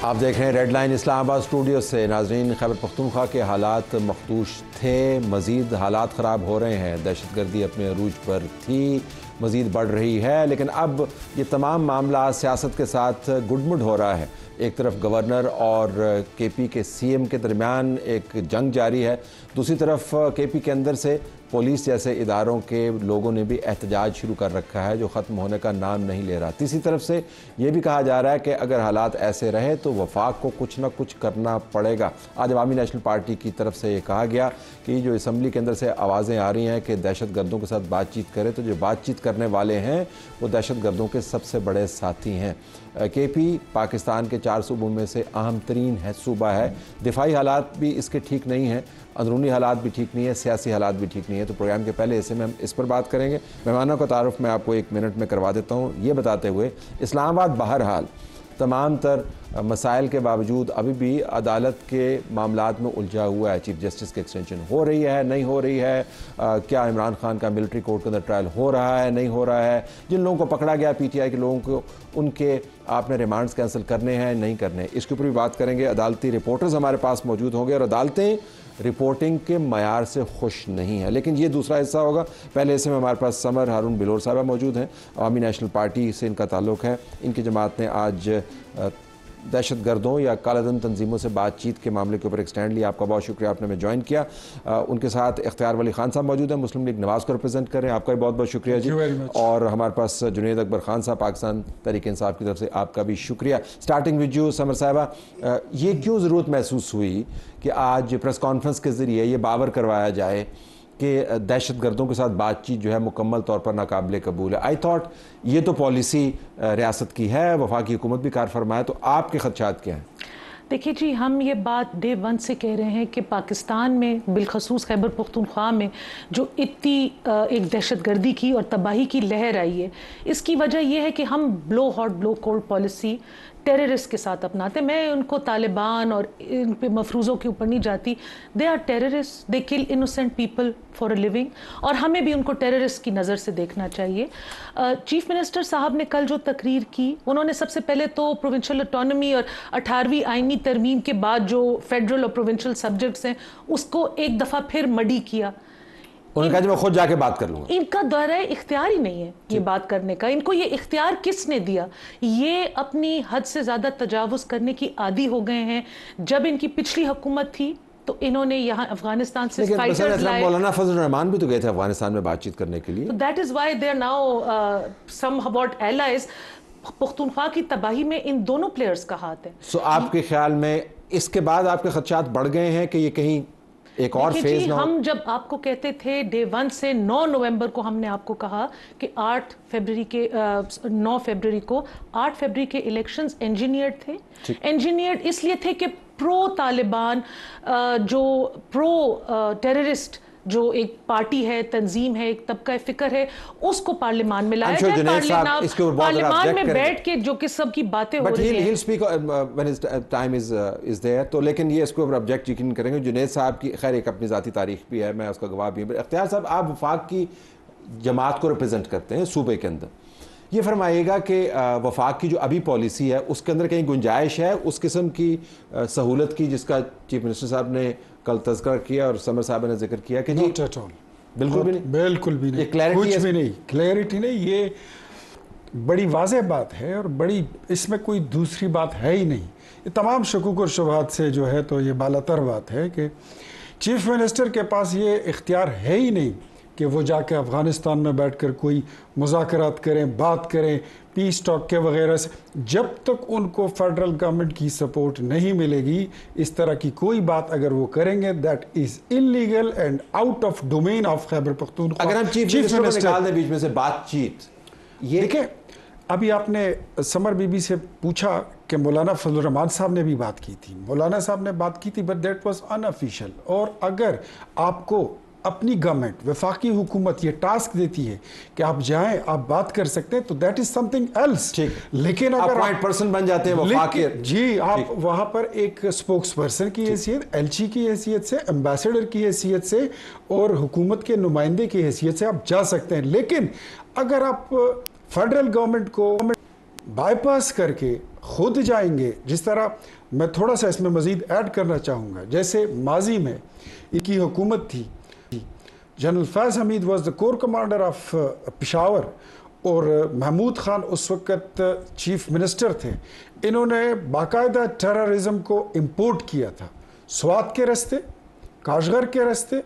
آپ دیکھ رہے ہیں ریڈ لائن اسلام آباد اسٹوڈیو سے۔ ناظرین، خیبر پختونخوا کے حالات مخدوش تھے، مزید حالات خراب ہو رہے ہیں۔ دہشت گردی اپنے عروج پر تھی، مزید بڑھ رہی ہے، لیکن اب یہ تمام معاملات سیاست کے ساتھ گڈمڈ ہو رہا ہے۔ ایک طرف گورنر اور کے پی کے سی ایم کے درمیان ایک جنگ جاری ہے، دوسری طرف کے پی کے اندر سے پولیس جیسے اداروں کے لوگوں نے بھی احتجاج شروع کر رکھا ہے جو ختم ہونے کا نام نہیں لے رہا۔ تیسری طرف سے یہ بھی کہا جا رہا ہے کہ اگر حالات ایسے رہے تو وفاق کو کچھ نہ کچھ کرنا پڑے گا۔ آج عوامی نیشنل پارٹی کی طرف سے یہ کہا گیا کہ جو اسمبلی کے اندر سے آوازیں آ رہی ہیں کہ دہشت گردوں کے ساتھ بات چیت کرے، تو جو بات چیت کرنے والے ہیں وہ دہشت گردوں کے سب سے بڑے ساتھی ہیں۔ کے پی پاکستان کے 4 صوبوں میں سے اہم ترین صوبہ ہے۔ دفاعی حالات بھی اس کے ٹھیک نہیں ہیں، اندرونی حالات بھی ٹھیک نہیں ہے، سیاسی حالات بھی ٹھیک نہیں ہے۔ تو پروگرام کے پہلے حصے میں ہم اس پر بات کریں گے۔ مہمانوں کا تعارف میں آپ کو 1 منٹ میں کروا دیتا ہوں، یہ بتاتے ہوئے اسلام آباد بہرحال تمام تر مسائل کے باوجود ابھی بھی عدالت کے معاملات میں الجھا ہوا ہے۔ چیف جسٹس کی ایکسٹینشن ہو رہی ہے، نہیں ہو رہی ہے، کیا عمران خان کا ملٹری کورٹ کے اندر ٹرائل ہو رہا ہے، نہیں ہو رہا ہے، جن لوگوں کو پکڑا گیا پی ٹی آئی کے لوگوں کو ان کے آپ نے ریمانڈز کینسل کرنے ہیں نہیں کرنے، اس کے اوپر بھی بات کریں گے۔ عدالتی رپورٹرز ہمارے پاس موجود ہوں گے اور عدالتیں رپورٹنگ کے معیار سے خوش نہیں ہیں، لیکن یہ دوسرا حصہ ہوگا۔ پہلے حصے میں ہمارے پاس سمر ہارون بلور صاحبہ موجود ہیں، عوامی نیشنل پارٹی سے ان کا تعلق ہے۔ ان کی جماعت نے آج دہشت گردوں یا کالا دھن تنظیموں سے بات چیت کے معاملے کے اوپر ایک سٹینڈ لیا۔ آپ کا بہت شکریہ، آپ نے ہمیں جوائن کیا۔ ان کے ساتھ اختیار ولی خان صاحب موجود ہیں، مسلم لیگ نواز کو ریپرزینٹ کر رہے ہیں، آپ کا بھی بہت بہت شکریہ جی۔ اور ہمارے پاس جنید اکبر خان صاحب پاکستان تحریک انصاف کی طرف سے، آپ کا بھی شکریہ۔ سٹارٹنگ وتھ یو سمر صاحبہ، یہ کیوں ضرورت محسوس ہوئی کہ آج پریس کانفرنس کے ذریعے یہ باور کروایا جائے کہ دہشت گردوں کے ساتھ بات چیت جو ہے مکمل طور پر ناقابل قبول ہے؟ آئی تھاٹ یہ تو پالیسی ریاست کی ہے، وفاقی حکومت بھی کار فرما ہے، تو آپ کے خدشات کیا ہیں؟ دیکھیے جی، ہم یہ بات ڈے 1 سے کہہ رہے ہیں کہ پاکستان میں بالخصوص خیبر پختونخوا میں جو اتنی ایک دہشت گردی کی اور تباہی کی لہر آئی ہے، اس کی وجہ یہ ہے کہ ہم بلو ہاٹ بلو کولڈ پالیسی ٹیررسٹ کے ساتھ اپناتے ہیں۔ میں ان کو طالبان اور ان پہ مفروضوں کے اوپر نہیں جاتی، they are terrorist, they kill innocent people for a living, اور ہمیں بھی ان کو ٹیررسٹ کی نظر سے دیکھنا چاہیے۔ چیف منسٹر صاحب نے کل جو تقریر کی، انہوں نے سب سے پہلے تو پروونشل اٹانومی اور 18ویں آئینی ترمیم کے بعد جو فیڈرل اور پروونشل سبجیکٹس ہیں اس کو ایک دفعہ پھر مڈی کیا۔ انہوں نے کہا کہ میں خود جا کے بات کر لوں گا۔ ان کا دائرہ اختیار ہی نہیں ہے یہ بات کرنے کا، ان کو یہ اختیار کس نے دیا؟ یہ اپنی حد سے زیادہ تجاوز کرنے کی عادی ہو گئے ہیں۔ جب ان کی پچھلی حکومت تھی تو انہوں نے یہاں افغانستان سے فائٹرز لائے۔ مولانا فضل الرحمان بھی تو گئے تھے افغانستان میں بات چیت کرنے کے لیے۔ That is why they are now somewhat allies. Pakhtunkhwa کی تباہی میں ان دونوں پلیئرز کا ہاتھ ہے۔ سو آپ کے خیال میں اس کے بعد آپ کے خدشات بڑھ گئے ہیں کہ یہ کہیں ایک اور فیز نہ ہو؟ ہم جب آپ کو کہتے تھے ڈے 1 سے 9 نومبر کو ہم نے آپ کو کہا کہ 9 فیبروری کو 8 فیبروری کے الیکشنز انجینئرڈ تھے۔ انجینئرڈ اس لیے تھے کہ پرو طالبان جو پرو ٹیررسٹ جو ایک پارٹی ہے، تنظیم ہے، ایک طبقہ فکر ہے، اس کو پارلیمان میں لایا جائے۔ پارلیمان میں بیٹھ کے جو کہ سب کی باتیں ہو رہی ہیں، تو لیکن یہ اس کو آبجیکٹ یقین کریں گے۔ جنید صاحب کی خیر ایک اپنی ذاتی تاریخ بھی ہے، میں اس کا گواہ بھی ہوں۔ اختیار صاحب، آپ وفاق کی جماعت کو ریپرزینٹ کرتے ہیں صوبے کے اندر، یہ فرمائیے گا کہ وفاق کی جو ابھی پالیسی ہے اس کے اندر کہیں گنجائش ہے اس قسم کی سہولت کی جس کا چیف منسٹر صاحب نے کل تذکرہ کیا اور سمر صاحب نے ذکر کیا کہ جی بالکل بھی نہیں، بالکل بھی نہیں، کچھ بھی نہیں، کلیئرٹی نہیں۔ یہ بڑی واضح بات ہے اور بڑی اس میں کوئی دوسری بات ہے ہی نہیں۔ یہ تمام شکوک اور شبہات سے جو ہے تو یہ بالاتر بات ہے کہ چیف منسٹر کے پاس یہ اختیار ہے ہی نہیں کہ وہ جا کے افغانستان میں بیٹھ کر کوئی مذاکرات کریں، بات کریں پیس ٹاک کے وغیرہ سے۔ جب تک ان کو فیڈرل گورنمنٹ کی سپورٹ نہیں ملے گی، اس طرح کی کوئی بات اگر وہ کریں گے that is illegal and out of domain of Khyber Pakhtunkhwa. اگر ہم چیف منسٹر کو نکال دیں بیچ میں سے بات چیت، یہ دیکھیں ابھی آپ نے سمر بی بی سے پوچھا کہ مولانا فضل الرحمان صاحب نے بھی بات کی تھی، مولانا صاحب نے بات کی تھی but that was in official. اور اگر آپ کو اپنی گورنمنٹ وفاقی حکومت یہ ٹاسک دیتی ہے کہ آپ جائیں آپ بات کر سکتے ہیں تو that is something else. لیکن اگر آپ پرسن بن جاتے ہیں وفاقی، جی آپ وہاں پر ایک اسپوکس پرسن کی حیثیت، ایلچی کی حیثیت سے، ایمبیسڈر کی حیثیت سے اور حکومت کے نمائندے کی حیثیت سے آپ جا سکتے ہیں۔ لیکن اگر آپ فیڈرل گورنمنٹ کو بائی پاس کر کے خود جائیں گے. جس طرح میں تھوڑا سا اس میں مزید ایڈ کرنا چاہوں گا, جیسے ماضی میں ان کی حکومت تھی, general Faiz Hameed was the corps commander of Peshawar, اور محمود خان اس وقت چیف منسٹر تھے. انہوں نے باقاعدہ ٹیررزم کو امپورٹ کیا تھا, سوات کے راستے, کاشغر کے راستے,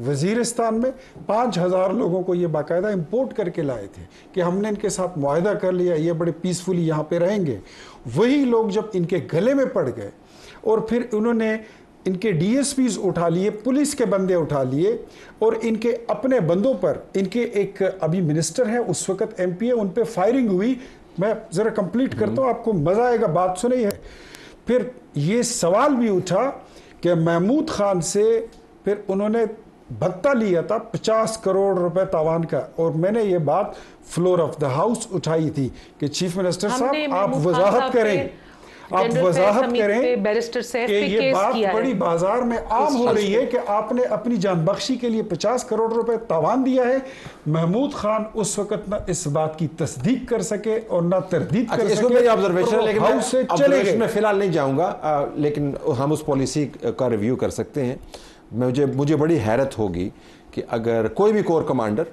وزیرستان میں 5000 لوگوں کو یہ باقاعدہ امپورٹ کر کے لائے تھے کہ ہم نے ان کے ساتھ معاہدہ کر لیا, یہ بڑے پیسفلی یہاں پہ رہیں گے. وہی لوگ جب ان کے گلے میں پڑ گئے اور پھر انہوں نے ان کے ڈی ایس پیز اٹھا لیے, پولیس کے بندے اٹھا لیے, اور ان کے اپنے بندوں پر, ان کے ایک ابھی منسٹر ہے اس وقت ایم پی ہے, ان پہ فائرنگ ہوئی. میں ذرا کمپلیٹ کرتا ہوں, آپ کو مزہ آئے گا, بات سنی ہے. پھر یہ سوال بھی اٹھا کہ محمود خان سے پھر انہوں نے بھتہ لیا تھا 50 کروڑ روپے تاوان کا, اور میں نے یہ بات فلور آف دا ہاؤس اٹھائی تھی کہ چیف منسٹر صاحب آپ وضاحت کریں, آپ وضاحت کریں کہ یہ بات بڑی بازار میں عام ہو رہی ہے کہ آپ نے اپنی جان بخشی کے لیے 50 کروڑ روپے تاوان دیا ہے. محمود خان اس وقت نہ اس بات کی تصدیق کر سکے اور نہ تردید کر سکے. میری آبزرویشن ہے, لیکن میں فی الحال نہیں جاؤں گا, لیکن ہم اس پالیسی کا ریویو کر سکتے ہیں. مجھے بڑی حیرت ہوگی کہ اگر کوئی بھی کور کمانڈر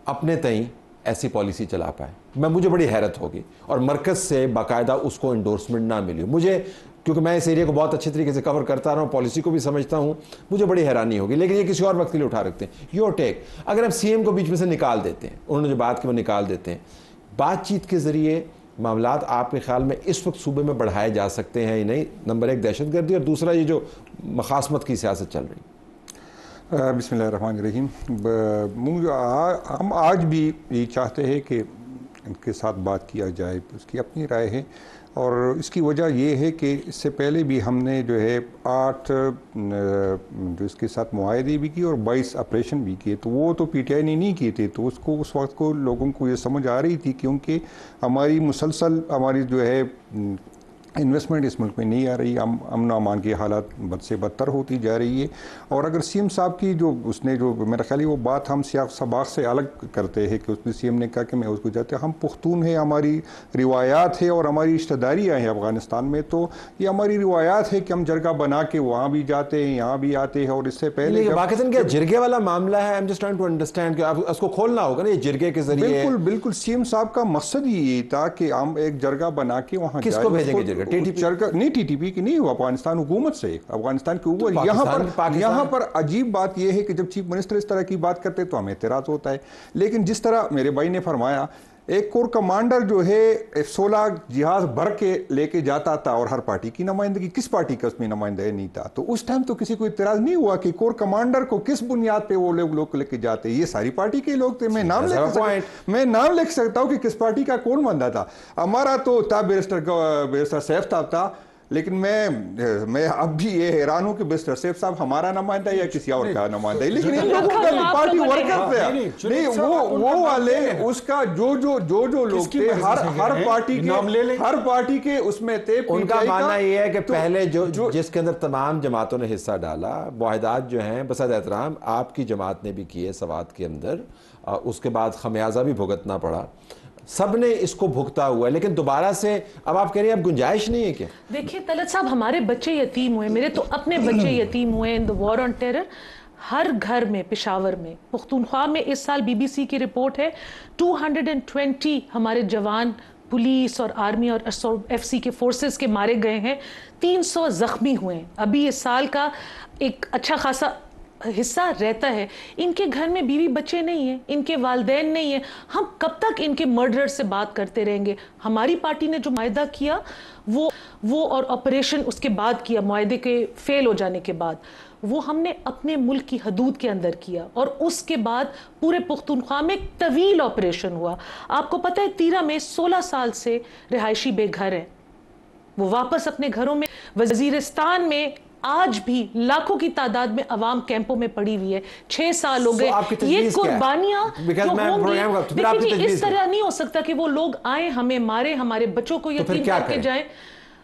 اپنے تئیں ایسی پالیسی چلا پائے, مجھے بڑی حیرت ہوگی, اور مرکز سے باقاعدہ اس کو انڈورسمنٹ نہ ملی. مجھے, کیونکہ میں اس ایریا کو بہت اچھے طریقے سے کور کرتا رہا ہوں, پالیسی کو بھی سمجھتا ہوں, مجھے بڑی حیرانی ہوگی. لیکن یہ کسی اور وقت کے لیے اٹھا رکھتے ہیں. یور ٹیک, اگر ہم سی ایم کو بیچ میں سے نکال دیتے ہیں, انہوں نے جو بات کی وہ نکال دیتے ہیں, بات چیت کے ذریعے معاملات آپ کے خیال میں اس وقت صوبے میں بڑھائے جا سکتے ہیں یا نہیں؟ نمبر 1 دہشت گردی, اور دوسرا یہ جو مخاصمت کی سیاست چل رہی. بسم اللہ الرحمن الرحیم. ہم آج بھی یہ چاہتے ہیں کہ ان کے ساتھ بات کیا جائے, اس کی اپنی رائے ہے, اور اس کی وجہ یہ ہے کہ اس سے پہلے بھی ہم نے جو ہے 8 جو اس کے ساتھ معاہدے بھی کیے اور 22 آپریشن بھی کیے. تو وہ تو پی ٹی آئی نے نہیں کیے تھے, تو اس کو اس وقت کو لوگوں کو یہ سمجھ آ رہی تھی, کیونکہ ہماری مسلسل ہماری جو ہے انویسٹمنٹ اس ملک میں نہیں آ رہی, امن و امان کے حالات بد سے بدتر ہوتی جا رہی ہے. اور اگر سی ایم صاحب کی جو اس نے جو میرا خیال ہے وہ بات ہم سیاق سباق سے الگ کرتے ہیں کہ اس میں سی ایم نے کہا کہ میں اس کو جاتے, ہم پختون ہیں, ہماری روایات ہے اور ہماری رشتہ داریاں ہیں افغانستان میں, تو یہ ہماری روایات ہے کہ ہم جرگہ بنا کے وہاں بھی جاتے ہیں, یہاں بھی آتے ہیں. اور اس سے پہلے پاکستان کیا جرگے والا معاملہ ہے, I'm just trying to understand کہ آپ اس کو کھولنا ہوگا نا, یہ جرگے کے ذریعے. بالکل سی ایم صاحب کا مقصد ہی یہ تھا کہ ہم ایک جرگہ بنا کے وہاں کس کو بھیجیں گے جرگہ؟ نہیں ٹی ٹی پی کی نہیں, افغانستان حکومت سے, افغانستان کے اوپر. یہاں پر عجیب بات یہ ہے کہ جب چیف منسٹر اس طرح کی بات کرتے تو ہمیں اعتراض ہوتا ہے. لیکن جس طرح میرے بھائی نے فرمایا, ایک کور کمانڈر جو ہے 16 جہاز بھر کے لے کے جاتا تھا, اور ہر پارٹی کی نمائندگی, کس پارٹی کا اس میں نمائندہ نہیں تھا, تو اس ٹائم تو کسی کو اعتراض نہیں ہوا کہ کور کمانڈر کو کس بنیاد پہ وہ لوگ لے کے جاتے. یہ ساری پارٹی کے لوگ تھے, میں نام لکھ سکتا ہوں کہ کس پارٹی کا کون بندہ تھا. ہمارا تو تھا بیرسٹر سیف صاحب تھا, لیکن میں اب بھی یہ حیران ہوں کہ بیرسٹر سیف صاحب ہمارا نمائندہ یا کسی اور کا نمائندہ ہے, لیکن ان لوگوں کا پارٹی ورکر تھے نہیں, وہ والے اس کا جو لوگ تھے ہر پارٹی کے اس میں تھے. ان کا ماننا یہ ہے کہ پہلے جس کے اندر تمام جماعتوں نے حصہ ڈالا, معاہدات جو ہیں بصد احترام آپ کی جماعت نے بھی کیے سوات کے اندر, اس کے بعد خمیازہ بھی بھگتنا پڑا, سب نے اس کو بھگتا ہوا ہے, لیکن دوبارہ سے اب آپ کہہ رہے ہیں اب گنجائش نہیں ہے کیا؟ دیکھیں طلعت صاحب, ہمارے بچے یتیم ہوئے, میرے تو اپنے بچے یتیم ہوئے ان the war on terror. ہر گھر میں, پشاور میں, پختونخوا میں اس سال بی بی سی کی رپورٹ ہے 220 ہمارے جوان پولیس اور آرمی اور ایف سی کے فورسز کے مارے گئے ہیں, 300 زخمی ہوئے ہیں. ابھی اس سال کا ایک اچھا خاصا حصہ رہتا ہے. ان کے گھر میں بیوی بچے نہیں ہیں, ان کے والدین نہیں ہیں, ہم کب تک ان کے مرڈر سے بات کرتے رہیں گے؟ ہماری پارٹی نے جو معاہدہ کیا وہ اور آپریشن اس کے بعد کیا, معاہدے کے فیل ہو جانے کے بعد, وہ ہم نے اپنے ملک کی حدود کے اندر کیا, اور اس کے بعد پورے پختونخوا میں ایک طویل آپریشن ہوا. آپ کو پتہ ہے تیرہ میں 16 سال سے رہائشی بے گھر ہیں, وہ واپس اپنے گھروں میں. وزیرستان میں آج بھی لاکھوں کی تعداد میں عوام کیمپوں میں پڑی ہوئی ہے, 6 سال ہو گئے. یہ قربانیاں جو ہوں گی, اس طرح نہیں ہو سکتا کہ وہ لوگ آئیں, ہمیں مارے, ہمارے بچوں کو یتیم کر کے جائیں.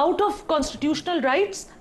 Out of constitutional rights,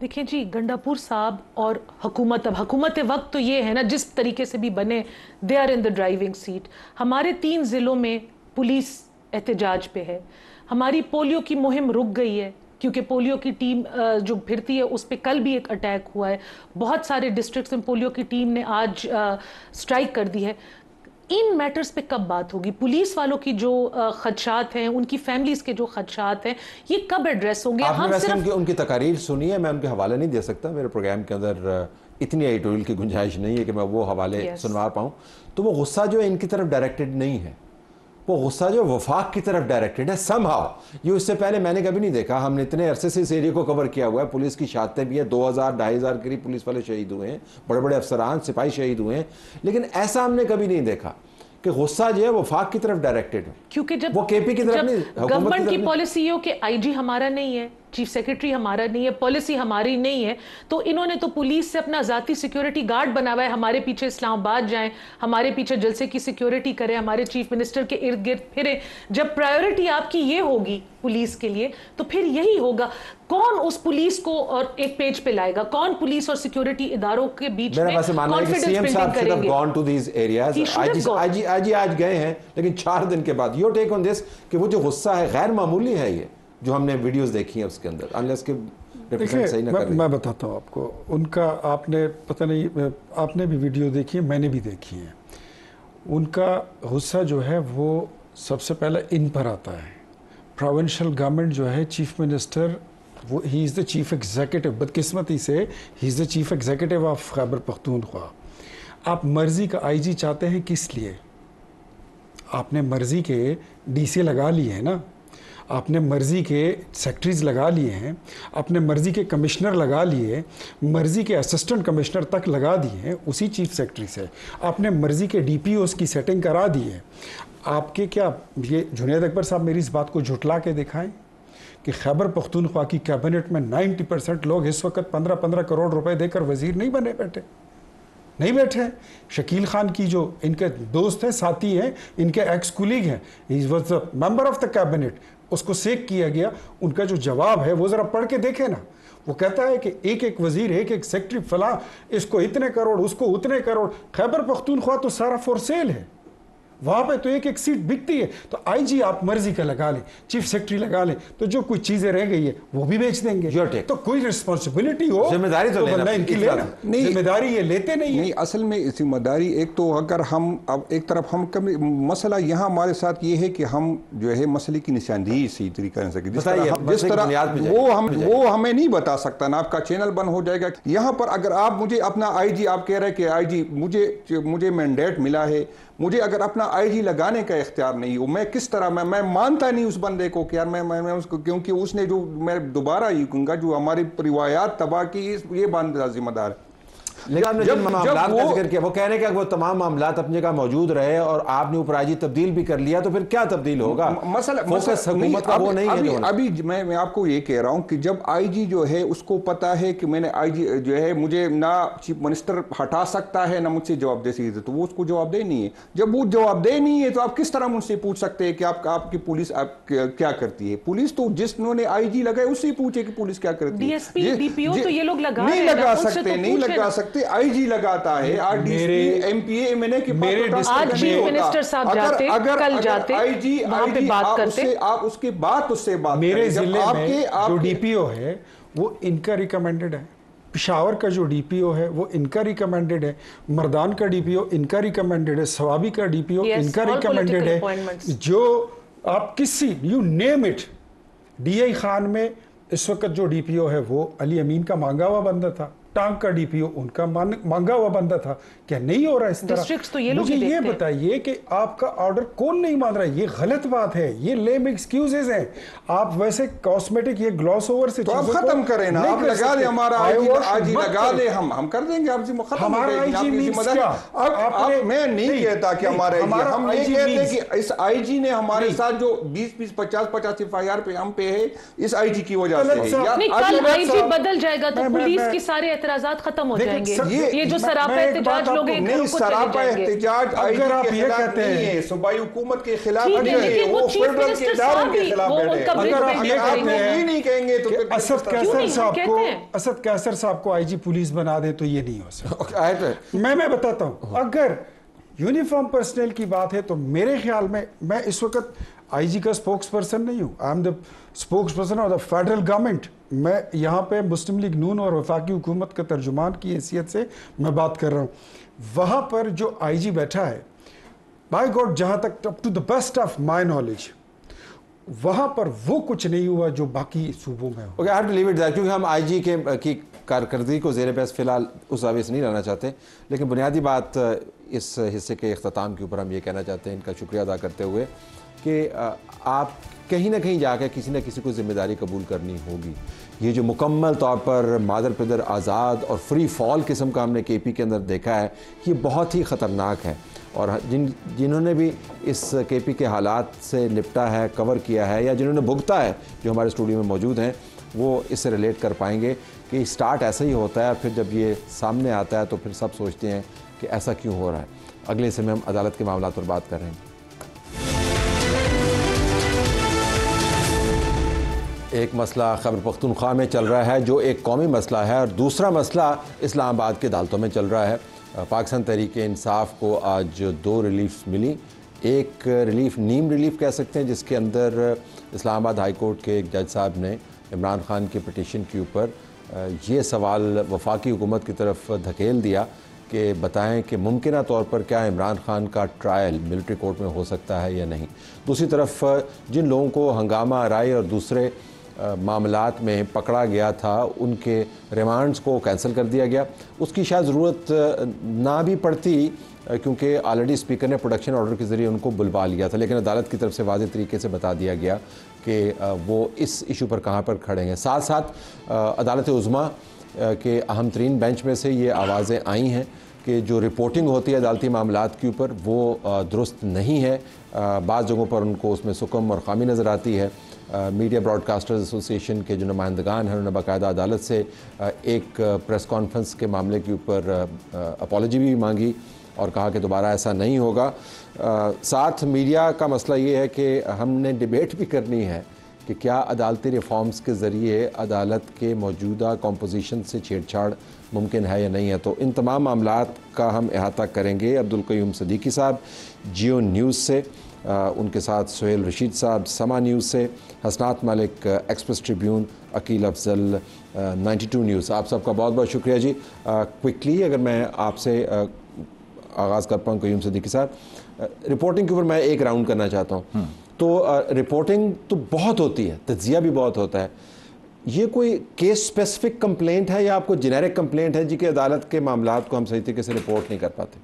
دیکھیں جی، گنڈاپور صاحب اور حکومت، اب حکومت وقت تو یہ ہے نا جس طریقے سے بھی بنے، they are in the driving seat. ہمارے 3 ضلعوں میں پولیس احتجاج پہ ہے. ہماری پولیو کی مہم رک گئی ہے کیونکہ پولیو کی ٹیم جو پھرتی ہے اس پہ کل بھی ایک اٹیک ہوا ہے. بہت سارے ڈسٹرکٹس میں پولیو کی ٹیم نے آج سٹرائک کر دی ہے. ان میٹرز پہ کب بات ہوگی؟ پولیس والوں کی جو خدشات ہیں، ان کی فیملیز کے جو خدشات ہیں، یہ کب ایڈریس ہوں گے؟ آپ نے ویسے ان کی تقاریر سنی ہے؟ میں ان کے حوالے نہیں دے سکتا، میرے پروگرام کے اندر اتنی ایڈیٹوریل کی گنجائش نہیں ہے کہ میں وہ حوالے سنوا پاؤں. تو وہ غصہ جو ہے ان کی طرف ڈائریکٹڈ نہیں ہے، وہ غصہ جو وفاق کی طرف ڈائریکٹڈ ہے سم ہاؤ. یہ اس سے پہلے میں نے کبھی نہیں دیکھا. ہم نے اتنے عرصے سے اس ایریا کو کور کیا ہوا ہے، پولیس کی شہادتیں بھی ہیں، 2000-2500 قریب پولیس والے شہید ہوئے ہیں، بڑے بڑے افسران سپاہی شہید ہوئے ہیں، لیکن ایسا ہم نے کبھی نہیں دیکھا کہ غصہ جو ہے وفاق کی طرف ڈائریکٹڈ ہو. کیونکہ جب وہ کے پی کی طرف نہیں، گورنمنٹ کی پالیسی ہو کہ آئی جی ہمارا نہیں ہے، چیف سیکرٹری ہمارا نہیں ہے، پالیسی ہماری نہیں ہے، تو انہوں نے تو پولیس سے اپنا ذاتی سیکیورٹی گارڈ بنا ہوا ہے. ہمارے پیچھے اسلام آباد جائیں، ہمارے پیچھے جلسے کی سیکیورٹی کریں، ہمارے چیف منسٹر کے ارد گرد پھریں. جب پرائیورٹی آپ کی یہ ہوگی پولیس کے لیے تو پھر یہی ہوگا. کون اس پولیس کو اور ایک پیج پہ لائے گا؟ کون پولیس اور سیکیورٹی اداروں کے بیچ میں کانفیڈنس بلڈنگ کریں گے؟ gone to these areas. آج گئے ہیں، لیکن 4 دن کے بعد your take on this کہ وہ جو غصہ ہے غیر معمولی ہے، یہ جو ہم نے ویڈیوز دیکھی ہیں اس کے اندر، unless کہ ریپرزینٹ صحیح نہ کر رہی. میں بتاتا ہوں آپ کو ان کا، آپ نے پتہ نہیں، آپ نے بھی ویڈیو دیکھی ہے، میں نے بھی دیکھی ہے. ان کا غصہ جو ہے وہ سب سے پہلے ان پر آتا ہے. پروونشل گورنمنٹ جو ہے، چیف منسٹر، وہ ہی از دا چیف ایگزیکٹو، بدقسمتی سے ہی از دا chief executive of Khyber Pakhtunkhwa. آپ مرضی کا آئی جی چاہتے ہیں، کس لیے؟ آپ نے مرضی کے ڈی سی لگا لیے ہیں نا، آپ نے مرضی کے سیکٹریز لگا لیے ہیں، آپ نے مرضی کے کمشنر لگا لیے، مرضی کے اسسٹنٹ کمشنر تک لگا دیے ہیں اسی چیف سیکٹری سے. آپ نے مرضی کے ڈی پی اوز کی سیٹنگ کرا دی ہے. آپ کے کیا یہ جنید اکبر صاحب میری اس بات کو جھٹلا کے دکھائیں کہ خیبر پختونخوا کی کیبنٹ میں 90% لوگ اس وقت 15 کروڑ روپے دے کر وزیر نہیں بنے نہیں بیٹھے. شکیل خان کی جو ان کے دوست ہیں، ساتھی ہیں، ان کے ایکس کولیگ ہیں، he was a member of the cabinet, اس کو سیک کیا گیا. ان کا جو جواب ہے وہ ذرا پڑھ کے دیکھیں نا. وہ کہتا ہے کہ ایک وزیر، ایک سیکٹری فلاں، اس کو اتنے کروڑ، اس کو اتنے کروڑ. خیبر پختونخوا تو سارا فور سیل ہے، وہاں پہ تو ایک سیٹ بکتی ہے. تو آئی جی آپ مرضی کا لگا لیں، چیف سیکرٹری لگا لیں، تو جو کچھ چیزیں رہ گئی ہے وہ بھی بیچ دیں گے. تو کوئی رسپانسبلٹی ہو، ذمہ داری تو لینا ان کی لینا. ذمہ داری یہ لیتے نہیں ہیں. اصل میں ذمہ داری ایک تو، اگر ہم اب ایک طرف ہم مسئلہ یہاں ہمارے ساتھ یہ ہے کہ ہم جو ہے مسئلے کی نشاندہی صحیح طریقہ سے جس طرح وہ ہمیں نہیں بتا سکتا نا. آپ کا چینل بند ہو جائے گا. یہاں پر اگر آپ مجھے اپنا آئی جی، آپ کہہ رہے کہ آئی جی مجھے مینڈیٹ ملا ہے، مجھے اگر اپنا آئی جی لگانے کا اختیار نہیں ہو، میں کس طرح میں مانتا نہیں اس بندے کو کہ یار میں اس کو، کیونکہ اس نے جو، میں دوبارہ یہ کہوں گا، جو ہماری روایات تباہ کی، یہ بندہ ذمہ دار ہے. لیکن آپ نے جن معاملات کا ذکر کیا، وہ کہہ رہے ہیں کہ وہ تمام معاملات اپنی جگہ موجود رہے اور آپ نے اوپر آئی جی تبدیل بھی کر لیا، تو پھر کیا تبدیل ہوگا؟ فوکس حکومت کا وہ نہیں ہے. ابھی میں آپ کو یہ کہہ رہا ہوں کہ جب آئی جی جو ہے اس کو پتا ہے کہ میں نے آئی جی جو ہے، مجھے نہ چیف منسٹر ہٹا سکتا ہے نہ مجھ سے جواب دے سکتی ہے، تو وہ اس کو جواب دہ نہیں ہے. جب وہ جواب دہ نہیں ہے تو آپ کس طرح مجھ سے پوچھ سکتے ہیں کہ آپ کی پولیس کیا کرتی ہے؟ پولیس تو جس نے آئی جی لگائے اس سے پوچھے کہ پولیس کیا کرتی ہے. D S P, D P O تو یہ لوگ نہیں لگا سکتے. آئی جی لگاتا ہے، R D C, M P A, میں نے کہ آج چیف منسٹر صاحب جاتے، کل جاتے، وہاں پہ بات کرتے. آپ اس کے بعد اس سے بات، میرے ضلع میں جو ڈی پی او ہے وہ ان کا ریکمینڈڈ ہے. پشاور کا جو ڈی پی او ہے وہ ان کا ریکمینڈڈ ہے. مردان کا ڈی پی او ان کا ریکمینڈڈ ہے. سوابی کا ڈی پی او ان کا ریکمینڈڈ ہے. جو آپ کسی، you name it. D I Khan میں اس وقت جو ڈی پی او ہے وہ علی امین کا مانگا ہوا بندہ تھا. ٹانک کا ڈی پی او ان کا مانگا ہوا بندہ تھا. کیا نہیں ہو رہا اس طرح؟ مجھے یہ بتائیے کہ آپ کا آرڈر کون نہیں مان رہا ہے؟ یہ غلط بات ہے، یہ لیم ایکسکیوزز ہیں. آپ ویسے کاسمیٹک یہ گلاس اوور سے تو آپ ختم کریں نا، آپ لگا لیں ہمارا آئی جی لگا لیں، ہم کر دیں گے. آپ ہمارا آئی جی مینس کیا؟ میں نہیں کہتا کہ ہمارا آئی جی، ہم یہ کہتے ہیں کہ اس آئی جی نے ہمارے ساتھ جو 20 50 ایف آئی آر پہ ہم پہ ہے، اس آئی جی کی وجہ سے ہے. کل آئی جی بدل جائے گا تو پولیس کی سارے اعتراضات ختم ہو جائیں گے. دیکھیں، یہ جو سراپا احتجاج لوگ ہیں نہیں، سراپا احتجاج اگر آپ یہ خلاف کہتے نہیں ہیں ہے، صوبائی حکومت کے خلاف ٹھیک ہے، نہیں ہے، لیکن وہ وہ چیف فیڈرل کے منسٹر اداروں صاحب کے بھی خلاف وہ بیٹھے ان کا ہیں. اگر آپ یہ آپ کہتے یہ نہیں کہیں گے تو کہ پھر اسد کیسر نہیں صاحب کو کہتے ہیں؟ اسد کیسر صاحب کو آئی جی پولیس بنا دیں تو یہ نہیں ہو سکتا. میں بتاتا ہوں، اگر یونیفارم پرسنل کی بات ہے تو میرے خیال میں اس وقت آئی جی کا سپوکس پرسن نہیں ہوں. I am the spokes person of the federal government. میں یہاں پہ مسلم لیگ نون اور وفاقی حکومت کا ترجمان کی حیثیت سے میں بات کر رہا ہوں. وہاں پر جو آئی جی بیٹھا ہے، بائی گاڈ، جہاں تک to the best of my knowledge, وہاں پر وہ کچھ نہیں ہوا جو باقی صوبوں میں ہو. کیونکہ ہم آئی جی کی کارکردگی کو زیر بحث فی الحال اس زاویے سے نہیں لانا چاہتے، لیکن بنیادی بات اس حصے کے اختتام کے اوپر ہم یہ کہنا چاہتے ہیں، ان کا شکریہ ادا کرتے ہوئے، کہ آپ کہیں نہ کہیں جا کے کسی نہ کسی کو ذمہ داری قبول کرنی ہوگی. یہ جو مکمل طور پر مادر پدر آزاد اور فری فال قسم کا ہم نے کے پی کے اندر دیکھا ہے، یہ بہت ہی خطرناک ہے. اور جنہوں نے بھی اس کے پی کے حالات سے نپٹا ہے، کور کیا ہے، یا جنہوں نے بھگتا ہے، جو ہمارے اسٹوڈیو میں موجود ہیں، وہ اس سے ریلیٹ کر پائیں گے کہ سٹارٹ ایسا ہی ہوتا ہے، پھر جب یہ سامنے آتا ہے تو پھر سب سوچتے ہیں کہ ایسا کیوں ہو رہا ہے. اگلے حصے میں ہم عدالت کے معاملات پر بات کر رہے ہیں. ایک مسئلہ خیبر پختونخوا میں چل رہا ہے جو ایک قومی مسئلہ ہے، اور دوسرا مسئلہ اسلام آباد کے عدالتوں میں چل رہا ہے. پاکستان تحریک انصاف کو آج 2 ریلیف ملی. ایک ریلیف نیم ریلیف کہہ سکتے ہیں، جس کے اندر اسلام آباد ہائی کورٹ کے ایک جج صاحب نے عمران خان کی پٹیشن کے اوپر یہ سوال وفاقی حکومت کی طرف دھکیل دیا کہ بتائیں کہ ممکنہ طور پر کیا عمران خان کا ٹرائل ملٹری کورٹ میں ہو سکتا ہے یا نہیں. دوسری طرف جن لوگوں کو ہنگامہ آرائی اور دوسرے معاملات میں پکڑا گیا تھا، ان کے ریمانڈز کو کینسل کر دیا گیا. اس کی شاید ضرورت نہ بھی پڑتی، کیونکہ آلریڈی اسپیکر نے پروڈکشن آرڈر کے ذریعے ان کو بلوا لیا تھا، لیکن عدالت کی طرف سے واضح طریقے سے بتا دیا گیا کہ وہ اس ایشو پر کہاں پر کھڑے ہیں. ساتھ ساتھ عدالت عظمیٰ کے اہم ترین بینچ میں سے یہ آوازیں آئی ہیں کہ جو رپورٹنگ ہوتی ہے عدالتی معاملات کے اوپر وہ درست نہیں ہے. بعض جگہوں پر ان کو اس میں سکم اور خامی نظر آتی ہے. میڈیا براڈ کاسٹرز ایسوسی ایشن کے جو نمائندگان ہیں، انہوں نے باقاعدہ عدالت سے ایک پریس کانفرنس کے معاملے کے اوپر اپالوجی بھی مانگی اور کہا کہ دوبارہ ایسا نہیں ہوگا. ساتھ میڈیا کا مسئلہ یہ ہے کہ ہم نے ڈیبیٹ بھی کرنی ہے کہ کیا عدالتی ریفارمز کے ذریعے عدالت کے موجودہ کمپوزیشن سے چھیڑ چھاڑ ممکن ہے یا نہیں ہے. تو ان تمام معاملات کا ہم احاطہ کریں گے. عبدالقیوم صدیقی صاحب جیو نیوز سے، ان کے ساتھ سہیل رشید صاحب سما نیوز سے، حسنات ملک ایکسپریس ٹریبیون، عقیل افضل 92 نیوز. آپ سب کا بہت بہت شکریہ جی. کوئکلی اگر میں آپ سے آغاز کر پاؤں قیوم صدیقی صاحب، رپورٹنگ کے اوپر میں ایک راؤنڈ کرنا چاہتا ہوں. تو رپورٹنگ تو بہت ہوتی ہے، تجزیہ بھی بہت ہوتا ہے. یہ کوئی کیس سپیسیفک کمپلینٹ ہے یا آپ کو جنیرک کمپلینٹ ہے جی کہ عدالت کے معاملات کو ہم صحیح طریقے سے رپورٹ نہیں کر پاتے؟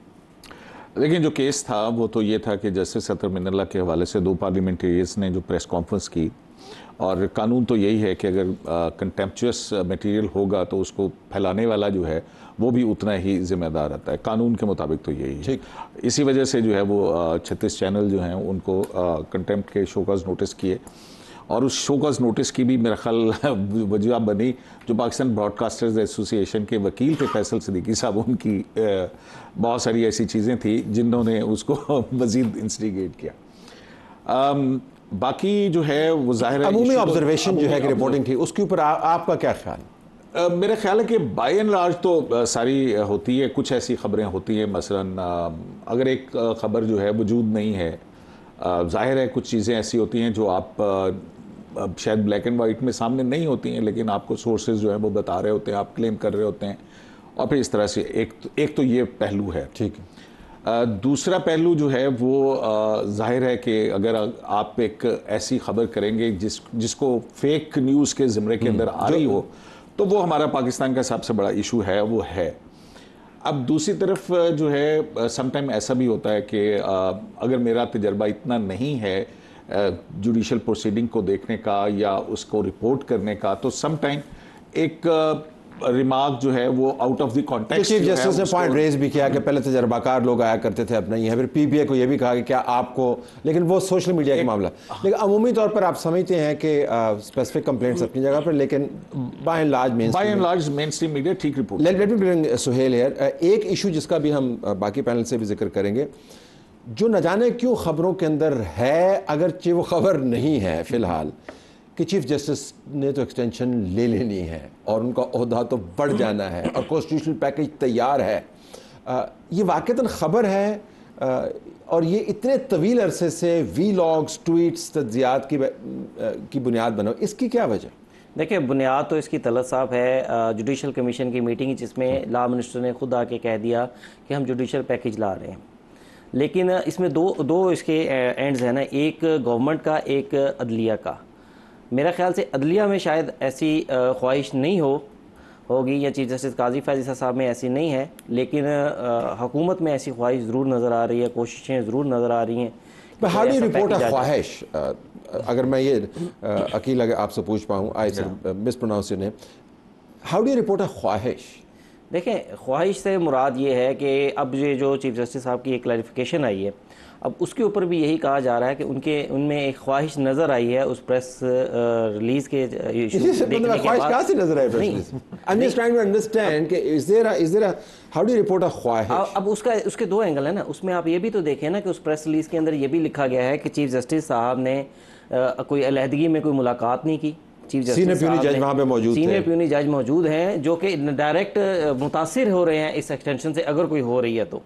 لیکن جو کیس تھا وہ تو یہ تھا کہ جسٹس اطہر من اللہ کے حوالے سے 2 پارلیمنٹریز نے جو پریس کانفرنس کی، اور قانون تو یہی ہے کہ اگر کنٹیمپچوس میٹیریل ہوگا تو اس کو پھیلانے والا جو ہے وہ بھی اتنا ہی ذمہ دار رہتا ہے. قانون کے مطابق تو یہی ہے. اسی وجہ سے جو ہے وہ 36 چینل جو ہیں ان کو کنٹیمپٹ کے شوکاز نوٹس کیے، اور اس شوکاز نوٹس کی بھی میرا خیال وجہ بنی جو پاکستان براڈ کاسٹرز ایسوسی ایشن کے وکیل تھے فیصل صدیقی صاحب، ان کی بہت ساری ایسی چیزیں تھیں جنہوں نے اس کو مزید انسٹیگیٹ کیا. باقی جو ہے وہ ظاہر ہے عمومی آبزرویشن جو ہے کہ رپورٹنگ تھی، اس کے اوپر آپ کا کیا خیال ہے؟ میرا خیال ہے کہ بائی اینڈ لارج تو ساری ہوتی ہے. کچھ ایسی خبریں ہوتی ہیں، مثلا اگر ایک خبر جو ہے وجود نہیں ہے، ظاہر ہے کچھ چیزیں ایسی ہوتی ہیں جو آپ شاید بلیک اینڈ وائٹ میں سامنے نہیں ہوتی ہیں، لیکن آپ کو سورسز جو ہیں وہ بتا رہے ہوتے ہیں، آپ کلیم کر رہے ہوتے ہیں، اور پھر اس طرح سے ایک تو یہ پہلو ہے. ٹھیک ہے. دوسرا پہلو جو ہے وہ ظاہر ہے کہ اگر آپ ایک ایسی خبر کریں گے جس کو فیک نیوز کے زمرے کے اندر آ رہی ہو، تو وہ ہمارا پاکستان کا سب سے بڑا ایشو ہے، وہ ہے. اب دوسری طرف جو ہے سم ٹائم ایسا بھی ہوتا ہے کہ اگر میرا تجربہ اتنا نہیں ہے جوڈیشل پروسیڈنگ کو دیکھنے کا یا اس کو رپورٹ کرنے کا، تو سم ٹائم ایک ریمارک جو ہے وہ out of the context. Chief justice نے پوائنٹ ریز بھی کیا کہ پہلے تجربہ کار لوگ آیا کرتے تھے اپنا یہاں، پھر پی بی اے کو یہ بھی کہا کہ کیا آپ کو، لیکن وہ سوشل میڈیا کا معاملہ. لیکن عمومی طور پر آپ سمجھتے ہیں کہ اسپیسیفک کمپلینٹس اپنی جگہ پر، لیکن by and large mainstream media ٹھیک report. Let me bring Sohail here. ایک ایشو جس کا بھی ہم باقی پینل سے بھی ذکر کریں گے، جو نہ جانے کیوں خبروں کے اندر ہے، اگرچہ وہ خبر نہیں ہے فی الحال، کہ چیف جسٹس نے تو ایکسٹینشن لے لینی ہے اور ان کا عہدہ تو بڑھ جانا ہے اور کانسٹیٹیوشنل پیکج تیار ہے. یہ واقعتاً خبر ہے اور یہ اتنے طویل عرصے سے وی لاگز، ٹویٹس، تجزیات کی بنیاد بنا، اس کی کیا وجہ؟ دیکھیں، بنیاد تو اس کی طلعت صاحب ہے جوڈیشل کمیشن کی میٹنگ جس میں لا منسٹر نے خود آ کے کہہ دیا کہ ہم جوڈیشل پیکج لا رہے ہیں. لیکن اس میں دو اس کے اینڈز ہیں نا، ایک گورنمنٹ کا، ایک عدلیہ کا. میرا خیال سے عدلیہ میں شاید ایسی خواہش نہیں ہوگی، یا چیف جسٹس قاضی فیض صاحب میں ایسی نہیں ہے، لیکن حکومت میں ایسی خواہش ضرور نظر آ رہی ہے، کوششیں ضرور نظر آ رہی ہیں. How do you report a خواہش؟ اگر میں یہ عقیل اگر آپ سے پوچھ پاؤں، I miss pronounce your name, how do you report a Khwahish? دیکھیں، خواہش سے مراد یہ ہے کہ اب یہ جو چیف جسٹس صاحب کی ایک کلیریفیکیشن آئی ہے، اب اس کے اوپر بھی یہی کہا جا رہا ہے کہ ان میں ایک خواہش نظر آئی ہے اس پریس ریلیز کے خواہش کہاں سے نظر آئی؟ اب اس کے دو اینگل ہیں نا. اس میں آپ یہ بھی تو دیکھیں نا کہ اس پریس ریلیز کے اندر یہ بھی لکھا گیا ہے کہ چیف جسٹس صاحب نے کوئی علیحدگی میں کوئی ملاقات نہیں کی. سینئر پیونی جج وہاں پہ موجود تھے، سینئر پیونی جج موجود ہیں جو کہ ڈائریکٹ متاثر ہو رہے ہیں اس ایکسٹینشن سے، اگر کوئی ہو رہی ہے تو.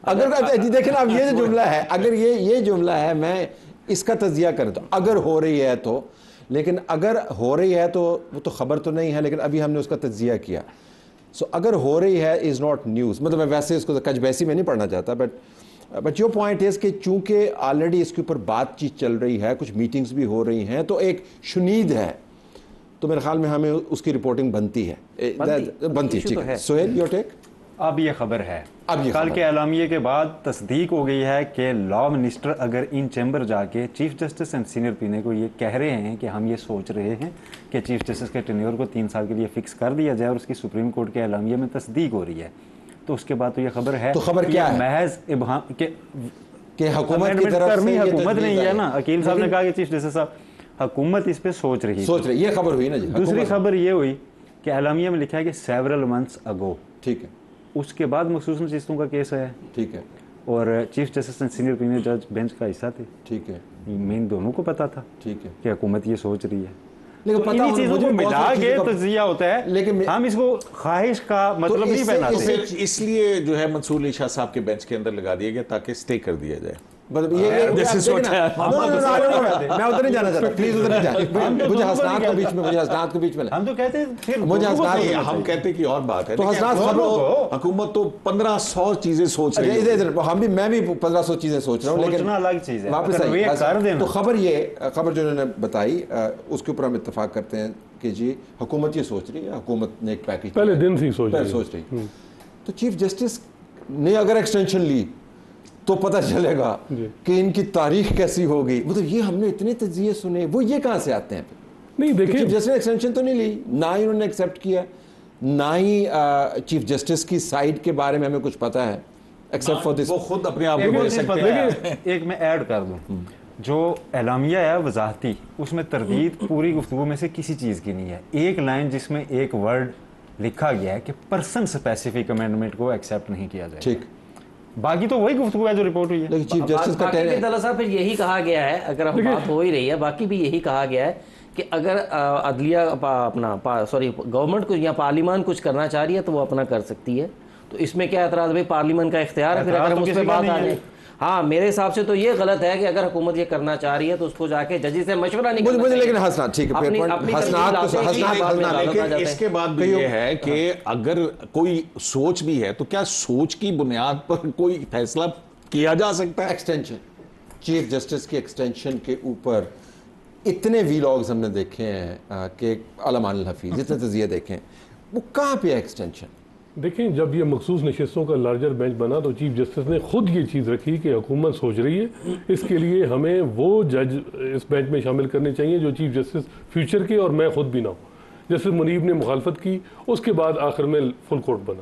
اگر دیکھیں اب یہ جو جملہ ہے، اگر یہ جملہ ہے، میں اس کا تجزیہ کرتا ہوں، اگر ہو رہی ہے تو، لیکن اگر ہو رہی ہے تو وہ تو خبر تو نہیں ہے، لیکن ابھی ہم نے اس کا تجزیہ کیا. سو اگر ہو رہی ہے از ناٹ نیوز. مطلب میں ویسے اس کو کچھ بیسی میں نہیں پڑھنا چاہتا، بٹ یور پوائنٹ از کہ چونکہ آلریڈی اس کے اوپر بات چیت چل رہی ہے، کچھ میٹنگز بھی ہو رہی ہیں، تو ایک شنید ہے، تو میرے خیال میں ہمیں اس کی رپورٹنگ بنتی ہے. ٹھیک ہے. Sohail, your take? اب یہ خبر ہے، کل کے اعلامیے کے بعد تصدیق ہو گئی ہے کہ لا منسٹر اگر ان چیمبر جا کے چیف جسٹس اینڈ سینئر پینے کو یہ کہہ رہے ہیں کہ ہم یہ سوچ رہے ہیں کہ چیف جسٹس کے ٹینیور کو 3 سال کے لیے فکس کر دیا جائے، اور اس کی سپریم کورٹ کے اعلامیے میں تصدیق ہو رہی ہے، تو اس کے بعد تو یہ خبر ہے. تو خبر کیا ہے؟ محض ابہام کہ حکومت کی طرف سے حکومت نہیں ہے نا. عقیل صاحب نے کہا کہ چیف جسٹس صاحب حکومت اس پہ سوچ رہی، یہ خبر ہوئی نا جی. دوسری خبر یہ ہوئی کہ اعلامیہ میں لکھا ہے کہ سیورل منتھس اگو، ٹھیک ہے، اس کے بعد مخصوص نشستوں کا کیس ہے، ٹھیک ہے، اور chief justice and senior panel جج بینچ کا حصہ تھے، ٹھیک ہے، مین دونوں کو پتا تھا ٹھیک ہے کہ حکومت یہ سوچ رہی ہے. لیکن پتہ انہی چیزوں کو ملا کے تجزیہ ہوتا ہے، لیکن ہم اس کو خواہش کا مطلب نہیں پہناتے. اس لیے جو ہے منصور علی شاہ صاحب کے بینچ کے اندر لگا دیا گیا تاکہ اسٹے کر دیا جائے. میں ادھر نہیں جانا چاہتا، پلیز ادھر نہیں جائیں. مجھے حسنات کو بیچ میں ہم تو کہتے ہیں ہم کہتے ہیں کہ اور بات ہے، حکومت تو 1500 چیزیں سوچ رہی ہے. میں بھی 1500 چیزیں سوچ رہا ہوں، لیکن الگ چیز ہے. واپس تو خبر جو انہوں نے بتائی اس کے اوپر ہم اتفاق کرتے ہیں کہ جی حکومت یہ سوچ رہی ہے، حکومت نے ایک پیکج پہلے دن سے سوچ رہی. تو چیف جسٹس نے اگر ایکسٹینشن لی تو پتہ چلے گا کہ ان کی تاریخ کیسی ہوگی. مطلب یہ ہم نے اتنے تجزیے سنے، وہ یہ کہاں سے آتے ہیں؟ نہیں دیکھیں، چیف جسٹس نے ایکسٹینشن تو نہیں لی، نہ ہی انہوں نے ایکسیپٹ کیا، نہ ہی چیف جسٹس کی سائڈ کے بارے میں ہمیں کچھ پتا ہے ایکسیپٹ فار دس. وہ خود اپنے آپ کو ایک میں ایڈ کر دوں، جو اعلامیہ ہے وضاحتی، اس میں تردید پوری گفتگو میں سے کسی چیز کی نہیں ہے. ایک لائن جس میں ایک ورڈ لکھا گیا ہے کہ پرسن اسپیسیفک امینڈمنٹ کو ایکسیپٹ نہیں کیا جائے. ٹھیک، باقی تو وہی گفتگو ہے جو رپورٹ ہوئی ہے. چیف جسٹس کا صاحب پھر یہی کہا گیا ہے، اگر ہم بات ہو ہی رہی ہے، باقی بھی یہی کہا گیا ہے کہ اگر عدلیہ گورنمنٹ کو یا پارلیمان کچھ کرنا چاہ رہی ہے تو وہ اپنا کر سکتی ہے. تو اس میں کیا اعتراض؟ بھائی پارلیمان کا اختیار ہے، پھر اگر ہم اس پہ بات آ جائے. ہاں میرے حساب سے تو یہ غلط ہے کہ اگر حکومت یہ کرنا چاہ رہی ہے تو اس کو جا کے ججی سے مشورہ نہیں کرنا. لیکن حسنات ٹھیک ہے، لیکن اس کے بعد بھی یہ ہے کہ اگر کوئی سوچ بھی ہے تو کیا سوچ کی بنیاد پر کوئی فیصلہ کیا جا سکتا ہے؟ ایکسٹینشن، چیف جسٹس کی ایکسٹینشن کے اوپر اتنے وی لاگز ہم نے دیکھے ہیں کہ علمان الحفیظ اتنے تجزیے دیکھیں، وہ کہاں پہ ایکسٹینشن؟ دیکھیں، جب یہ مخصوص نشستوں کا لارجر بینچ بنا تو چیف جسٹس نے خود یہ چیز رکھی کہ حکومت سوچ رہی ہے، اس کے لیے ہمیں وہ جج اس بینچ میں شامل کرنے چاہیے جو چیف جسٹس فیوچر کے اور میں خود بھی نہ ہوں. جسٹس منیب نے مخالفت کی, اس کے بعد آخر میں فل کورٹ بنا.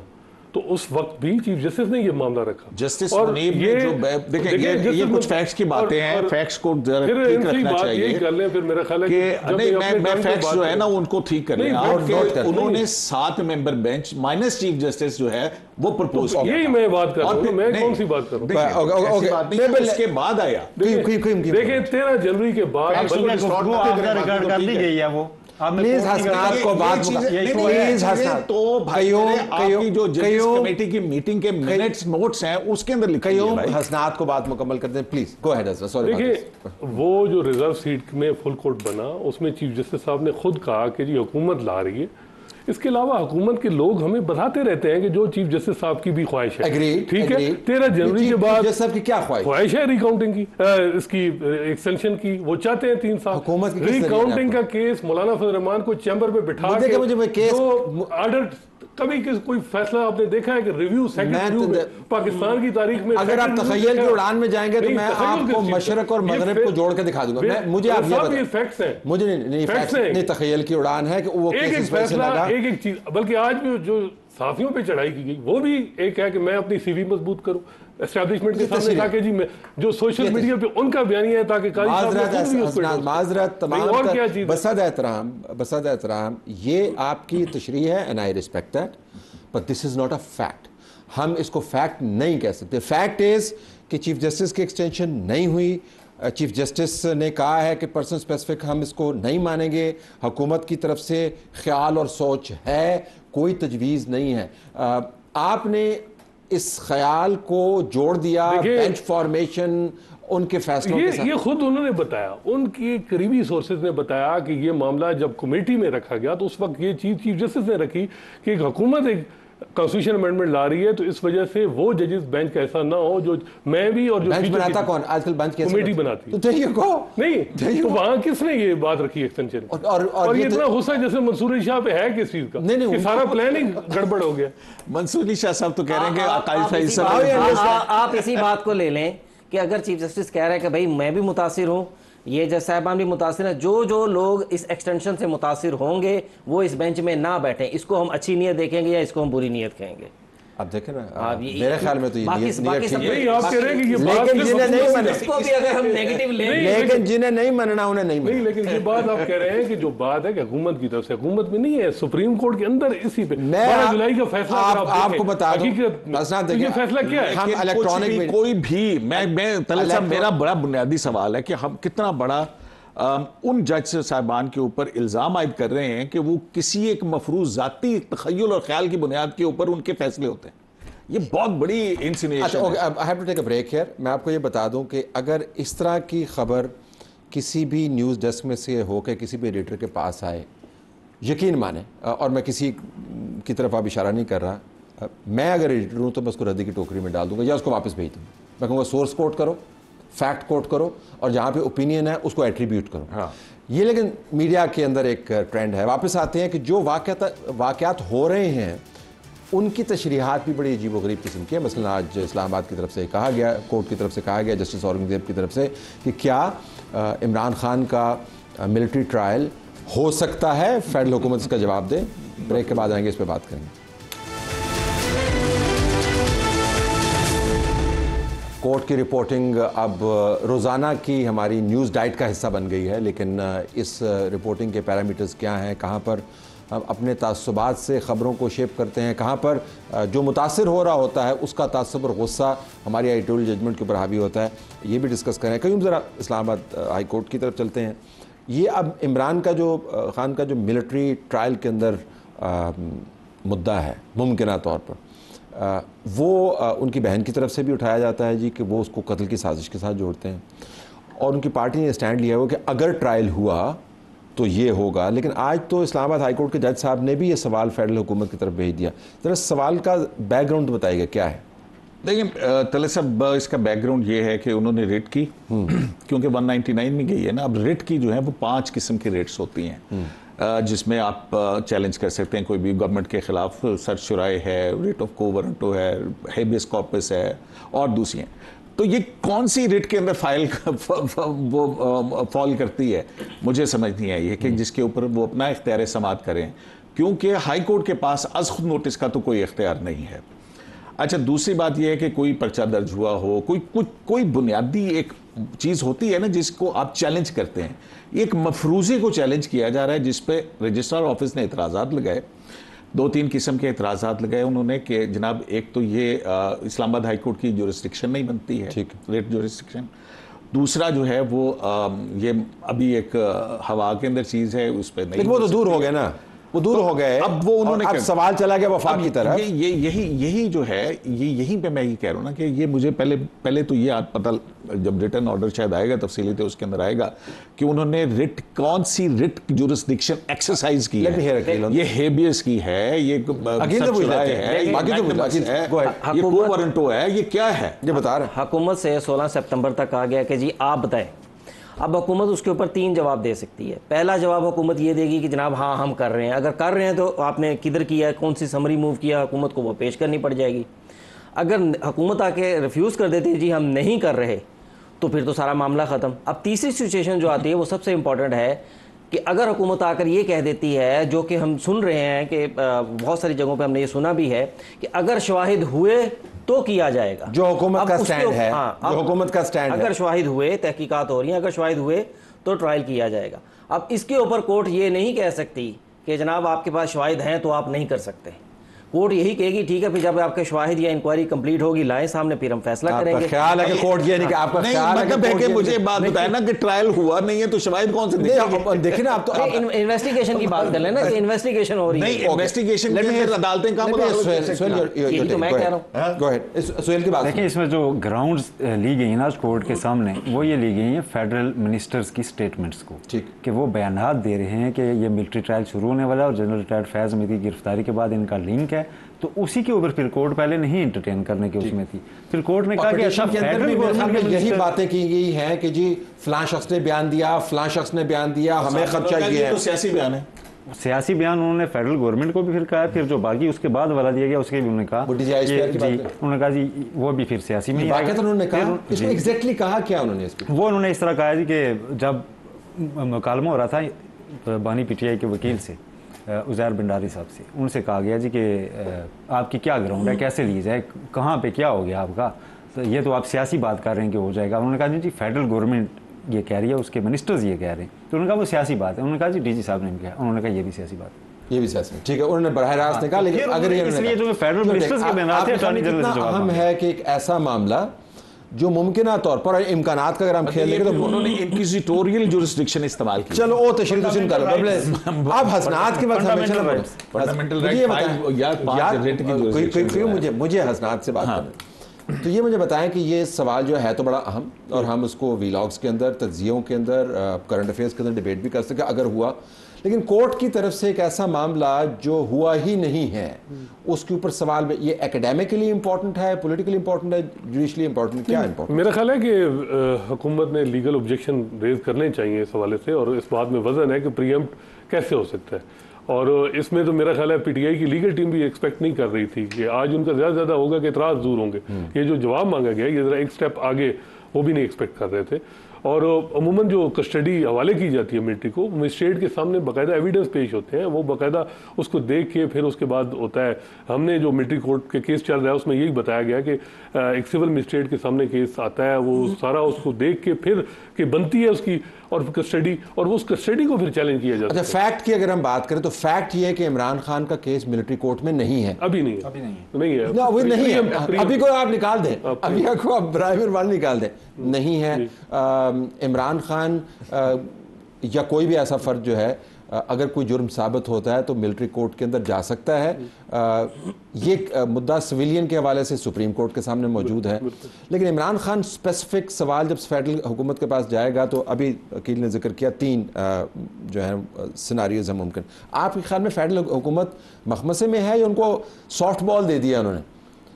تو اس وقت بھی چیف جسٹس نے یہ معاملہ رکھا. جسٹس منیب نے جو دیکھیں یہ کچھ فیکٹس کی باتیں ہیں, فیکٹس کو ٹھیک رکھنا چاہیے پھر میرا خیال ہے کہ نہیں, میں فیکٹس جو ہے نا ان کو ٹھیک کر لیں. انہوں نے 7 ممبر بینچ مائنس چیف جسٹس جو ہے وہ پرپوز کیا. یہی میں بات کر رہا ہوں, میں کون سی بات کر رہا ہوں. اس کے بعد آیا دیکھیں 13 جنوری کے بعد ریکارڈ کر دی گئی ہے وہ. پلیز حسنات کو بات پلیز حسنات تو بھائی آپ کی جو ججز کمیٹی کی میٹنگ کے منٹس نوٹس ہیں اس کے اندر لکھا ہے. حسنات کو بات مکمل کرتے ہیں please. Go ahead Hasnat. Sorry. دیکھیں وہ جو ریزرو سیٹ میں فل کورٹ بنا اس میں چیف جسٹس صاحب نے خود کہا کہ جی حکومت لا رہی ہے. اس کے علاوہ حکومت کے لوگ ہمیں بتاتے رہتے ہیں کہ جو چیف جسٹس صاحب کی بھی خواہش ہے, ٹھیک ہے, 13 جنوری کے بعد صاحب کی کیا خواہش ہے ریکاؤنٹنگ کی, اس کی ایکسٹینشن کی, وہ چاہتے ہیں 3 سال. حکومت ریکاؤنٹنگ کا کیس مولانا فضل الرحمان کو چیمبر میں بٹھا کے آرڈر, کبھی کوئی فیصلہ آپ نے دیکھا ہے کہ ریویو سیکنڈ پاکستان کی تاریخ میں. اگر آپ تخیل کی اڑان میں جائیں گے تو میں آپ کو مشرق اور مغرب کو جوڑ کے دکھا دوں گا. مجھے آپ یہ فیکٹس ہیں, مجھے نہیں تخیل کی اڑان ہے کہ وہ ایک فیصلہ ایک چیز. بلکہ آج بھی جو صحافیوں پہ چڑھائی کی گئی وہ بھی ایک ہے کہ میں اپنی سی وی مضبوط کروں اسٹیبلشمنٹ کے سامنے, تاکہ جی میں جو سوشل میڈیا پہ ان کا بیانیہ ہے تاکہ معذرت تمام بسد احترام یہ آپ کی تشریح ہے and I respect that, but this is not a fact. ہم اس کو فیکٹ نہیں کہہ سکتے. فیکٹ از کہ چیف جسٹس کی ایکسٹینشن نہیں ہوئی. چیف جسٹس نے کہا ہے کہ پرسن اسپیسیفک ہم اس کو نہیں مانیں گے. حکومت کی طرف سے خیال اور سوچ ہے, کوئی تجویز نہیں ہے. آپ نے اس خیال کو جوڑ دیا بینچ فارمیشن ان کے فیصلوں کے ساتھ. یہ خود انہوں نے بتایا, ان کی قریبی سورسز نے بتایا کہ یہ معاملہ جب کمیٹی میں رکھا گیا تو اس وقت یہ چیز چیف جسٹس نے رکھی کہ ایک حکومت ایک کانسٹیٹیوشن امینڈمنٹ لا رہی ہے تو اس وجہ سے وہ ججز بینچ کا ایسا نہ ہو جو میں بھی اور جو بینچ بناتا کون آج کل بینچ کیسے کمیٹی بناتی نہیں, تو وہاں کس نے یہ بات رکھی ایکسٹینشن, اور یہ اتنا غصہ جیسے منصور علی شاہ پہ ہے کس چیز کا کہ سارا پلاننگ گڑبڑ ہو گیا. منصور علی شاہ صاحب تو کہہ رہے ہیں آپ اسی بات کو لے لیں کہ اگر چیف جسٹس کہہ رہے ہیں کہ بھائی میں بھی متاثر ہوں, یہ جج صاحبان بھی متاثر ہیں, جو لوگ اس ایکسٹینشن سے متاثر ہوں گے وہ اس بینچ میں نہ بیٹھیں. اس کو ہم اچھی نیت دیکھیں گے یا اس کو ہم بری نیت کہیں گے؟ اب دیکھیں نا, میرے خیال میں تو یہ لیکن جنہیں نہیں مننا انہیں نہیں مننا. لیکن یہ بات آپ کہہ رہے ہیں کہ جو بات ہے کہ حکومت کی طرف سے, حکومت میں نہیں ہے, سپریم کورٹ کے اندر اسی پہ 12 جولائی کا فیصلہ آپ کو بتا دوں یہ فیصلہ کیا ہے. ہم الیکٹرانک کوئی بھی میں طلعت صاحب میرا بڑا بنیادی سوال ہے کہ ہم کتنا بڑا ان جج صاحبان کے اوپر الزام عائد کر رہے ہیں کہ وہ کسی ایک مفروض ذاتی تخیل اور خیال کی بنیاد کے اوپر ان کے فیصلے ہوتے ہیں. یہ بہت بڑی انسینیشن ہے. I have to take a break here. میں آپ کو یہ بتا دوں کہ اگر اس طرح کی خبر کسی بھی نیوز ڈیسک میں سے ہو کے کسی بھی ایڈیٹر کے پاس آئے, یقین مانیں, اور میں کسی کی طرف آپ اشارہ نہیں کر رہا, میں اگر ایڈیٹر ہوں تو میں اس کو ردی کی ٹوکری میں ڈال دوں گا یا اس کو واپس بھیج دوں گا. میں کہوں گا سورس کوٹ کرو, فیکٹ کوٹ کرو, اور جہاں پہ اوپینین ہے اس کو ایٹریبیوٹ کرو. یہ لیکن میڈیا کے اندر ایک ٹرینڈ ہے. واپس آتے ہیں کہ جو واقعات ہو رہے ہیں ان کی تشریحات بھی بڑی عجیب و غریب قسم کی ہے. مثلا آج اسلام آباد کی طرف سے کہا گیا, کورٹ کی طرف سے کہا گیا, جسٹس اورنگزیب کی طرف سے, کہ کیا عمران خان کا ملٹری ٹرائل ہو سکتا ہے. فیڈرل حکومت اس کا جواب دے. بریک کے بعد آئیں گے, اس پہ بات کریں گے. کورٹ کی رپورٹنگ اب روزانہ کی ہماری نیوز ڈائٹ کا حصہ بن گئی ہے, لیکن اس رپورٹنگ کے پیرامیٹرز کیا ہیں, کہاں پر ہم اپنے تعصبات سے خبروں کو شیپ کرتے ہیں, کہاں پر جو متاثر ہو رہا ہوتا ہے اس کا تعصب اور غصہ ہماری ایڈیٹوریل ججمنٹ کے اوپر حاوی ہوتا ہے, یہ بھی ڈسکس کریں. کہیں ذرا اسلام آباد ہائی کورٹ کی طرف چلتے ہیں. یہ اب عمران کا جو خان کا جو ملٹری ٹرائل کے اندر مدعا ہے ممکنہ طور پر, وہ ان کی بہن کی طرف سے بھی اٹھایا جاتا ہے جی کہ وہ اس کو قتل کی سازش کے ساتھ جوڑتے ہیں, اور ان کی پارٹی نے اسٹینڈ لیا ہوا کہ اگر ٹرائل ہوا تو یہ ہوگا. لیکن آج تو اسلام آباد ہائی کورٹ کے جج صاحب نے بھی یہ سوال فیڈرل حکومت کی طرف بھیج دیا. ذرا سوال کا بیک گراؤنڈ بتائیے گا کیا ہے. دیکھیں طلعت صاحب, اس کا بیک گراؤنڈ یہ ہے کہ انہوں نے ریٹ کی, کیونکہ 199 میں گئی ہے نا. اب ریٹ کی جو ہے وہ 5 قسم کی ریٹس ہوتی ہیں, جس میں آپ چیلنج کر سکتے ہیں کوئی بھی گورنمنٹ کے خلاف. سرچرائے ہے, ریٹ آف کو وارنٹو ہے, ہیبیس کارپس ہے, اور دوسری ہیں. تو یہ کون سی ریٹ کے اندر فائل وہ فال کرتی ہے مجھے سمجھ نہیں آئی ہے کہ جس کے اوپر وہ اپنا اختیار سماعت کریں، کیونکہ ہائی کورٹ کے پاس از خود نوٹس کا تو کوئی اختیار نہیں ہے۔ اچھا دوسری بات یہ ہے کہ کوئی پرچہ درج ہوا ہو، کوئی بنیادی ایک چیز ہوتی ہے نا جس کو آپ چیلنج کرتے ہیں، ایک مفروضے کو چیلنج کیا جا رہا ہے جس پہ رجسٹرار آفس نے اعتراضات لگائے، 2-3 قسم کے اعتراضات لگائے انہوں نے کہ جناب ایک تو یہ اسلام آباد ہائی کورٹ کی جورسڈکشن نہیں بنتی ہے، ریٹ جورسڈکشن، دوسرا جو ہے وہ یہ ابھی ایک ہوا کے اندر چیز ہے اس پہ نہیں، وہ تو دور ہو گیا نا، وہ دور ہو گئے، اب وہ انہوں نے اب سوال چلا گیا وفاق کی طرف۔ یہی جو ہے یہیں پہ میں یہ کہہ رہا ہوں نا کہ یہ مجھے پہلے تو یہ پتہ جب ریٹن آرڈر شاید آئے گا تفصیلی تو اس کے اندر آئے گا کہ انہوں نے ریٹ کون سی ریٹ جورسڈکشن ایکسرسائز کی ہے، یہ ہیبیس کی ہے، یہ وارنٹو ہے، یہ کیا ہے یہ بتا رہے حکومت سے 16 سپتمبر تک آ گیا کہ جی آپ بتائیں۔ اب حکومت اس کے اوپر 3 جواب دے سکتی ہے۔ پہلا جواب حکومت یہ دے گی کہ جناب ہاں ہم کر رہے ہیں، اگر کر رہے ہیں تو آپ نے کدھر کیا ہے، کون سی سمری موو کیا، حکومت کو وہ پیش کرنی پڑ جائے گی۔ اگر حکومت آ کے ریفیوز کر دیتی ہے جی ہم نہیں کر رہے تو پھر تو سارا معاملہ ختم۔ اب تیسری سچویشن جو آتی ہے وہ سب سے امپورٹنٹ ہے کہ اگر حکومت آ کر یہ کہہ دیتی ہے، جو کہ ہم سن رہے ہیں کہ بہت ساری جگہوں پہ ہم نے یہ سنا بھی ہے کہ اگر شواہد ہوئے تو کیا جائے گا، جو حکومت کا سٹینڈ ہے، جو حکومت کا سٹینڈ ہے، اگر شواہد ہوئے، تحقیقات ہو رہی ہیں، اگر شواہد ہوئے تو ٹرائل کیا جائے گا۔ اب اس کے اوپر کورٹ یہ نہیں کہہ سکتی کہ جناب آپ کے پاس شواہد ہیں تو آپ نہیں کر سکتے۔ کورٹ یہی کہے گی ٹھیک ہے پھر جب آپ کے شواہد یا انکوائری کمپلیٹ ہوگی لائیں سامنے، پھر ہم فیصلہ کریں گے۔ خیال ہے کہ کورٹ یہ نہیں کہ آپ کا خیال ہے کہ مجھے بات بتائیں نا کہ ٹرائل ہوا نہیں ہے تو شواہد کون سے دیکھیں نا، آپ تو انویسٹیگیشن کی بات کر لیں نا کہ انویسٹیگیشن ہو رہی ہے، نہیں انویسٹیگیشن کے اندر عدالتیں کام یہی تو میں کہہ رہا ہوں۔ سہیل کی بات دیکھیں، اس میں جو گراؤنڈز لی گئی ہیں نا کورٹ کے سامنے وہ یہ لی گئی ہیں فیڈرل منسٹرز کی سٹیٹمنٹس کو، کہ وہ بیانات دے رہے ہیں کہ یہ ملٹری ٹرائل شروع ہونے والا ہے اور جنرل ریٹائرڈ فیض احمد کی گرفتاری کے بعد ان کا لنک ہے، تو اسی کے اوپر پھر کورٹ پہلے نہیں انٹرٹین کرنے کے اس میں تھی، پھر کورٹ نے کہا کہ اچھا فیڈرل گورنمنٹ میں یہی باتیں کی گئی ہیں کہ جی فلاں شخص نے بیان دیا، فلاں شخص نے بیان دیا، ہمیں خدشہ یہ ہے، سیاسی بیان ہے، سیاسی بیان انہوں نے فیڈرل گورنمنٹ کو بھی پھر کہا، پھر جو باقی اس کے بعد والا دیا گیا اس کے بھی انہوں نے کہا انہوں نے کہا جی وہ بھی پھر سیاسی میں انہوں نے کہا اس میں ایگزیکٹلی کہا کیا انہوں نے، وہ انہوں نے اس طرح کہا جی کہ جب مکالمہ ہو رہا تھا بانی پی ٹی آئی کے وکیل سے عزیر بنڈاری صاحب سے، ان سے کہا گیا جی کہ آپ کی کیا گراؤنڈ ہے، کیسے لی جائے، کہاں پہ کیا ہو گیا آپ کا، تو یہ تو آپ سیاسی بات کر رہے ہیں کہ ہو جائے گا۔ انہوں نے کہا جی فیڈرل گورنمنٹ یہ کہہ رہی ہے، اس کے منسٹرز یہ کہہ رہے ہیں، تو انہوں نے کہا وہ سیاسی بات ہے، انہوں نے کہا جی ڈی جی صاحب نے بھی کہا، انہوں نے کہا یہ بھی سیاسی بات ہے، یہ بھی سیاسی، ٹھیک ہے، انہوں نے براہ راست نکالا، لیکن اگر یہ اس لیے جو فیڈرل منسٹرز کے بیانات ہیں اٹارنی جنرل سے جواب اہم ہے کہ ایک ایسا معاملہ جو ممکنہ طور پر امکانات کا اگر ہم کھیل لیں گے تو انہوں نے انکوزیٹوریل جورسڈکشن استعمال کی، چلو وہ تشریح تشریح کر لو، آپ حسنات کے وقت مجھے حسنات سے بات کریں تو یہ مجھے بتائیں کہ یہ سوال جو ہے تو بڑا اہم، اور ہم اس کو ویلاگز کے اندر، تجزیوں کے اندر، کرنٹ افیئرس کے اندر ڈیبیٹ بھی کر سکتے اگر ہوا، لیکن کورٹ کی طرف سے ایک ایسا معاملہ جو ہوا ہی نہیں ہے اس کے اوپر سوال میں یہ ایکیڈیمکلی امپورٹنٹ ہے، پولیٹیکلی امپورٹنٹ ہے، جوڈیشلی امپورٹنٹ، کیا امپورٹنٹ؟ میرا خیال ہے کہ حکومت نے لیگل آبجیکشن ریز کرنے چاہیے اس حوالے سے، اور اس بات میں وزن ہے کہ پریمپٹ کیسے ہو سکتا ہے، اور اس میں تو میرا خیال ہے پی ٹی آئی کی لیگل ٹیم بھی ایکسپیکٹ نہیں کر رہی تھی کہ آج ان کا زیادہ ہوگا کہ اعتراض دور ہوں گے، یہ جو جواب مانگا گیا یہ ذرا ایک سٹیپ آگے وہ بھی نہیں ایکسپیکٹ کر رہے تھے۔ اور عموماً جو کسٹڈی حوالے کی جاتی ہے ملٹری کو، مجسٹریٹ کے سامنے باقاعدہ ایویڈنس پیش ہوتے ہیں، وہ باقاعدہ اس کو دیکھ کے پھر اس کے بعد ہوتا ہے۔ ہم نے جو ملٹری کورٹ کے کیس چل رہا ہے اس میں یہی بتایا گیا کہ ایک سول مجسٹریٹ کے سامنے کیس آتا ہے، وہ سارا اس کو دیکھ کے پھر کہ بنتی ہے اس کی اور کسٹڈی، اور وہ اس کسٹڈی کو پھر چیلنج کیا جاتا ہے۔ اچھا، فیکٹ کی اگر ہم بات کریں تو فیکٹ یہ ہے کہ عمران خان کا کیس ملٹری کورٹ میں نہیں ہے، ابھی نہیں ہے، نہیں ہے، ابھی کو آپ نکال دیں، ابھی کو آپ برائے مہربانی نکال دیں، نہیں ہے۔ عمران خان یا کوئی بھی ایسا فرد جو ہے اگر کوئی جرم ثابت ہوتا ہے تو ملٹری کورٹ کے اندر جا سکتا ہے، یہ مدعا سویلین کے حوالے سے سپریم کورٹ کے سامنے موجود ہے، لیکن عمران خان اسپیسیفک سوال جب فیڈرل حکومت کے پاس جائے گا تو ابھی وکیل نے ذکر کیا 3 جو ہے سیناریوز ہیں ممکن۔ آپ کے خیال میں فیڈرل حکومت مخمصے میں ہے یا ان کو سافٹ بال دے دیا انہوں نے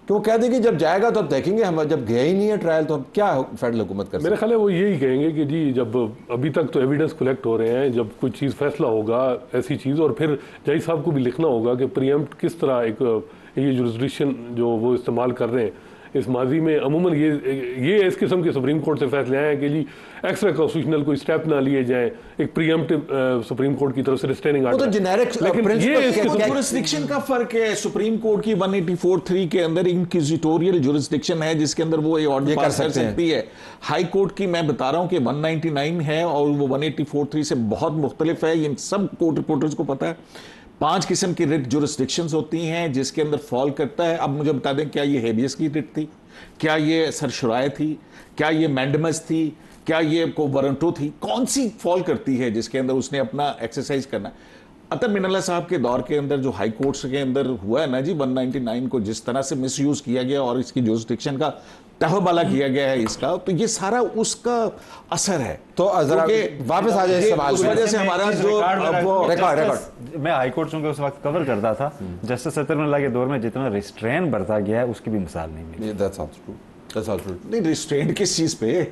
کہ وہ کہہ دیں کہ جب جائے گا تو اب دیکھیں گے، ہم جب گئے ہی نہیں ہے ٹرائل تو کیا فیڈرل حکومت کر سکتے؟ میرا خیال ہے وہ یہی کہیں گے کہ جی جب ابھی تک تو ایویڈنس کلیکٹ ہو رہے ہیں، جب کوئی چیز فیصلہ ہوگا ایسی چیز، اور پھر جج صاحب کو بھی لکھنا ہوگا کہ پریمپٹ کس طرح ایک یہ جورسڈکشن جو وہ استعمال کر رہے ہیں اس ماضی میں عموماً یہ اس قسم کے سپریم کورٹ سے فیصلے آئے ہیں کہ جی ایکسٹرا کانسٹیٹیوشنل کوئی اسٹیپ نہ لیے جائیں, ایک پری ایمپٹیو سپریم کورٹ کی طرف سے ریسٹریننگ آرڈر. لیکن جورسڈکشن کا فرق ہے. سپریم کورٹ کی 184(3) کے اندر انکوزیٹوریل جورسڈکشن ہے جس کے اندر وہ یہ آرڈر پاس کر سکتی ہے. ہائی کورٹ کی میں بتا رہا ہوں کہ 199 ہے اور وہ 184(3) سے بہت مختلف ہے. یہ سب کورٹ رپورٹرز کو پتا ہے. 5 قسم کی ریٹ جورسڈکشنز ہوتی ہیں جس کے اندر فال کرتا ہے. اب مجھے بتا دیں کیا یہ ہیبیس کی ریٹ تھی, کیا یہ سرشرائے تھی, کیا یہ مینڈمس تھی, کیا یہ کو ورنٹو تھی, کون سی فال کرتی ہے جس کے اندر اس نے اپنا ایکسرسائز کرنا ہے. عطر من اللہ صاحب کے دور کے اندر جو ہائی کورٹس کے اندر ہوا ہے نا جی 199 کو جس طرح سے مس یوز کیا گیا اور اس کی جورسڈکشن کا تہبالا کیا گیا ہے اس کا, تو یہ سارا اس کا اثر ہے. تو ذرا واپس آ جائے سوال اس وجہ سے ہمارا جو ریکارڈ میں ہائی کورٹ چونکہ اس وقت کور کرتا تھا, جسٹس عطر من اللہ کے دور میں جتنا ریسٹرین برتا گیا ہے اس کی بھی مثال نہیں ملی. نہیں ریسٹرینٹ کس چیز پہ,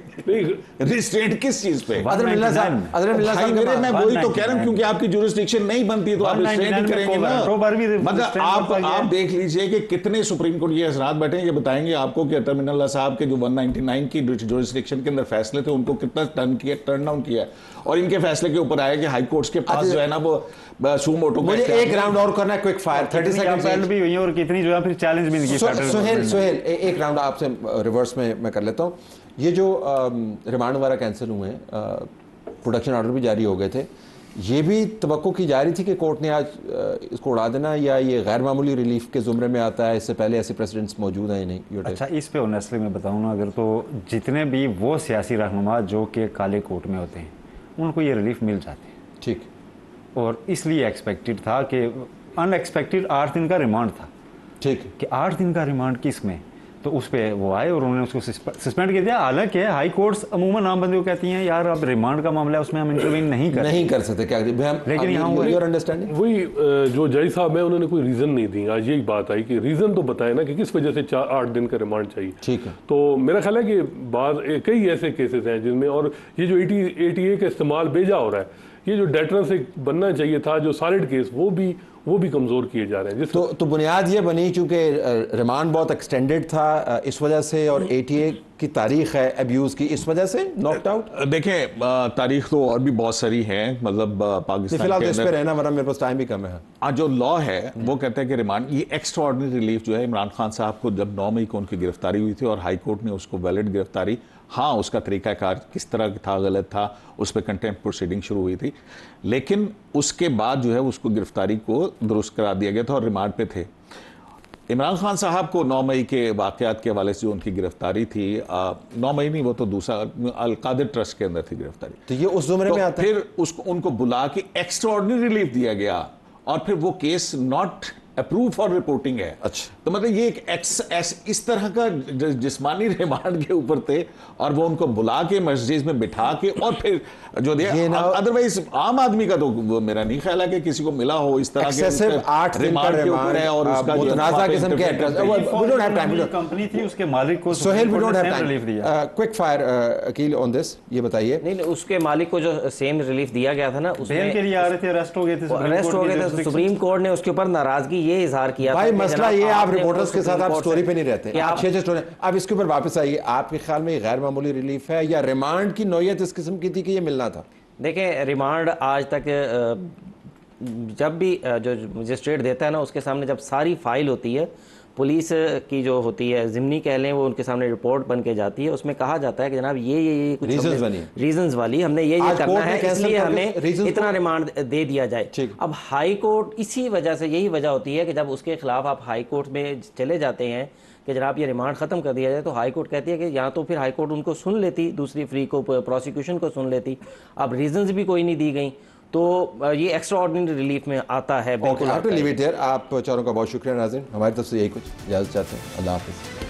ریسٹرینٹ کس چیز پہ؟ میں وہی تو کہہ رہا ہوں کیونکہ آپ کی جورسڈکشن نہیں بنتی تو آپ ریسٹرینٹ کریں گے نا. مگر آپ دیکھ لیجئے کہ کتنے سپریم کورٹ یہ حضرات بیٹھے ہیں, یہ بتائیں گے آپ کو کہ عطر من اللہ صاحب کے جو 199 کی جورسڈکشن کے اندر فیصلے تھے ان کو کتنا ٹرن ڈاؤن کیا, اور ان کے فیصلے کے اوپر آیا کہ ہائی کورٹس کے پاس جو ہے نا وہ سو موٹو. مجھے ایک راؤنڈ اور کرنا ہے, کوئک فائر 30 سیکنڈ بھی ہوئی ہیں اور کتنی جو ہے پھر چیلنج بھی نہیں کی. سہیل ایک راؤنڈ آپ سے ریورس میں کر لیتا ہوں. یہ جو ریمانڈ وغیرہ کینسل ہوئے ہیں, پروڈکشن آرڈر بھی جاری ہو گئے تھے, یہ بھی توقع کی جا رہی تھی کہ کورٹ نے آج اس کو اڑا دینا, یا یہ غیر معمولی ریلیف کے زمرے میں آتا ہے؟ اس سے پہلے ایسے پریسیڈنٹس موجود ہیں نہیں؟ اچھا اس پہ آنیسٹلی میں بتاؤں نا, اگر تو جتنے بھی وہ سیاسی رہنما جو کہ کالے کوٹ میں ہوتے ہیں ان کو یہ ریلیف مل جاتے ہیں. ٹھیک. اور اس لیے ایکسپیکٹڈ تھا کہ ان ایکسپیکٹڈ 8 دن کا ریمانڈ تھا. ٹھیک. کہ 8 دن کا ریمانڈ کس میں, تو اس پہ وہ آئے اور انہوں نے اس کو سسپینڈ کر دیا. حالانکہ ہائی کورٹس عموماً عام بندے کو کہتی ہیں یار اب ریمانڈ کا معاملہ ہے اس میں ہم انٹروین نہیں کر سکتے. کیا لیکن یہاں وہی جو جج صاحب ہیں انہوں نے کوئی ریزن نہیں دی. آج یہی بات آئی کہ ریزن تو بتائے نا کہ کس وجہ سے 8 دن کا ریمانڈ چاہیے. ٹھیک ہے. تو میرا خیال ہے کہ کئی ایسے کیسز ہیں جن میں, اور یہ جو 80A کا استعمال بیجا ہو رہا ہے, یہ جو ڈیٹرنس ایک بننا چاہیے تھا, جو سالڈ کیس وہ بھی کمزور کیے جا رہے ہیں. تو بنیاد یہ بنی چونکہ ریمانڈ بہت ایکسٹینڈڈ تھا اس وجہ سے, اور 80A کی تاریخ ہے ابیوز کی, اس وجہ سے ناکڈ آؤٹ. دیکھیں تاریخ تو اور بھی بہت ساری ہے, مطلب پاکستان فی الحال اس پہ رہنا ورنہ میرے پاس ٹائم بھی کم ہے. جو لا ہے وہ کہتا ہے کہ ریمانڈ یہ ایکسٹرا آرڈنری ریلیف جو ہے عمران خان صاحب کو جب 9 مئی کو ان کی گرفتاری ہوئی تھی اور ہائی کورٹ نے اس کو ویلڈ گرفتاری, ہاں اس کا طریقہ کار کس طرح تھا غلط تھا, اس پہ کنٹیمپٹ پروسیڈنگ شروع ہوئی تھی, لیکن اس کے بعد جو ہے اس کو گرفتاری کو درست کرا دیا گیا تھا اور ریمانڈ پہ تھے. عمران خان صاحب کو 9 مئی کے واقعات کے حوالے سے جو ان کی گرفتاری تھی, 9 مئی نہیں وہ تو دوسرا القادر ٹرسٹ کے اندر تھی گرفتاری, تو یہ اس زمرے میں آتا ہے. پھر ان کو بلا کے ایکسٹرا آرڈنری ریلیف دیا گیا اور پھر وہ case not approve for reporting ہے. اچھا, تو مطلب یہ ایک اس طرح کا جسمانی ریمانڈ کے اوپر تھے, اور وہ ان کو بلا کے مسجد میں بٹھا کے اور پھر جو دیا. ادروائز عام آدمی کا تو میرا نہیں خیال ہے کہ کسی کو ملا ہو اس طرح کے 8 دن کا ریمانڈ ہے اور اس کا متنازع قسم کے کمپنی تھی اس کے مالک کو Sohail we don't have time. Quick fire Aqeel on this, یہ بتائیے. نہیں اس کے مالک کو جو سیم ریلیف دیا گیا تھا نا, اس بیل کے لیے آ رہے تھے, اریسٹ ہو گئے تھے, سپریم کورٹ نے اس کے اوپر ناراضگی یہ اظہار کیا. بھائی مسئلہ یہ آپ رپورٹرز کے ساتھ آپ سٹوری پہ نہیں رہتے, اچھے سٹوری. اب اس کے اوپر واپس آئیے, آپ کے خیال میں یہ غیر معمولی ریلیف ہے یا ریمانڈ کی نوعیت اس قسم کی تھی کہ یہ ملنا تھا؟ دیکھیں ریمانڈ آج تک جب بھی جو مجسٹریٹ دیتا ہے نا, اس کے سامنے جب ساری فائل ہوتی ہے, پولیس کی جو ہوتی ہے ضمنی کہہ لیں, وہ ان کے سامنے رپورٹ بن کے جاتی ہے, اس میں کہا جاتا ہے کہ جناب یہ کچھ ریزنز والی ہم نے یہ کرنا ہے, اس لیے ہمیں اتنا ریمانڈ دے دیا جائے. اب ہائی کورٹ اسی وجہ سے, یہی وجہ ہوتی ہے کہ جب اس کے خلاف آپ ہائی کورٹ میں چلے جاتے ہیں کہ جناب یہ ریمانڈ ختم کر دیا جائے, تو ہائی کورٹ کہتی ہے کہ یا تو پھر ہائی کورٹ ان کو سن لیتی, دوسری فری کو پروسیکیوشن کو سن لیتی. اب ریزنز بھی کوئی نہیں دی گئیں, تو یہ ایکسٹرا آرڈنری ریلیف میں آتا ہے. بالکل. آپ چاروں کا بہت شکریہ. ناظرین ہماری طرف سے یہی کچھ اجازت چاہتے ہیں. اللہ حافظ.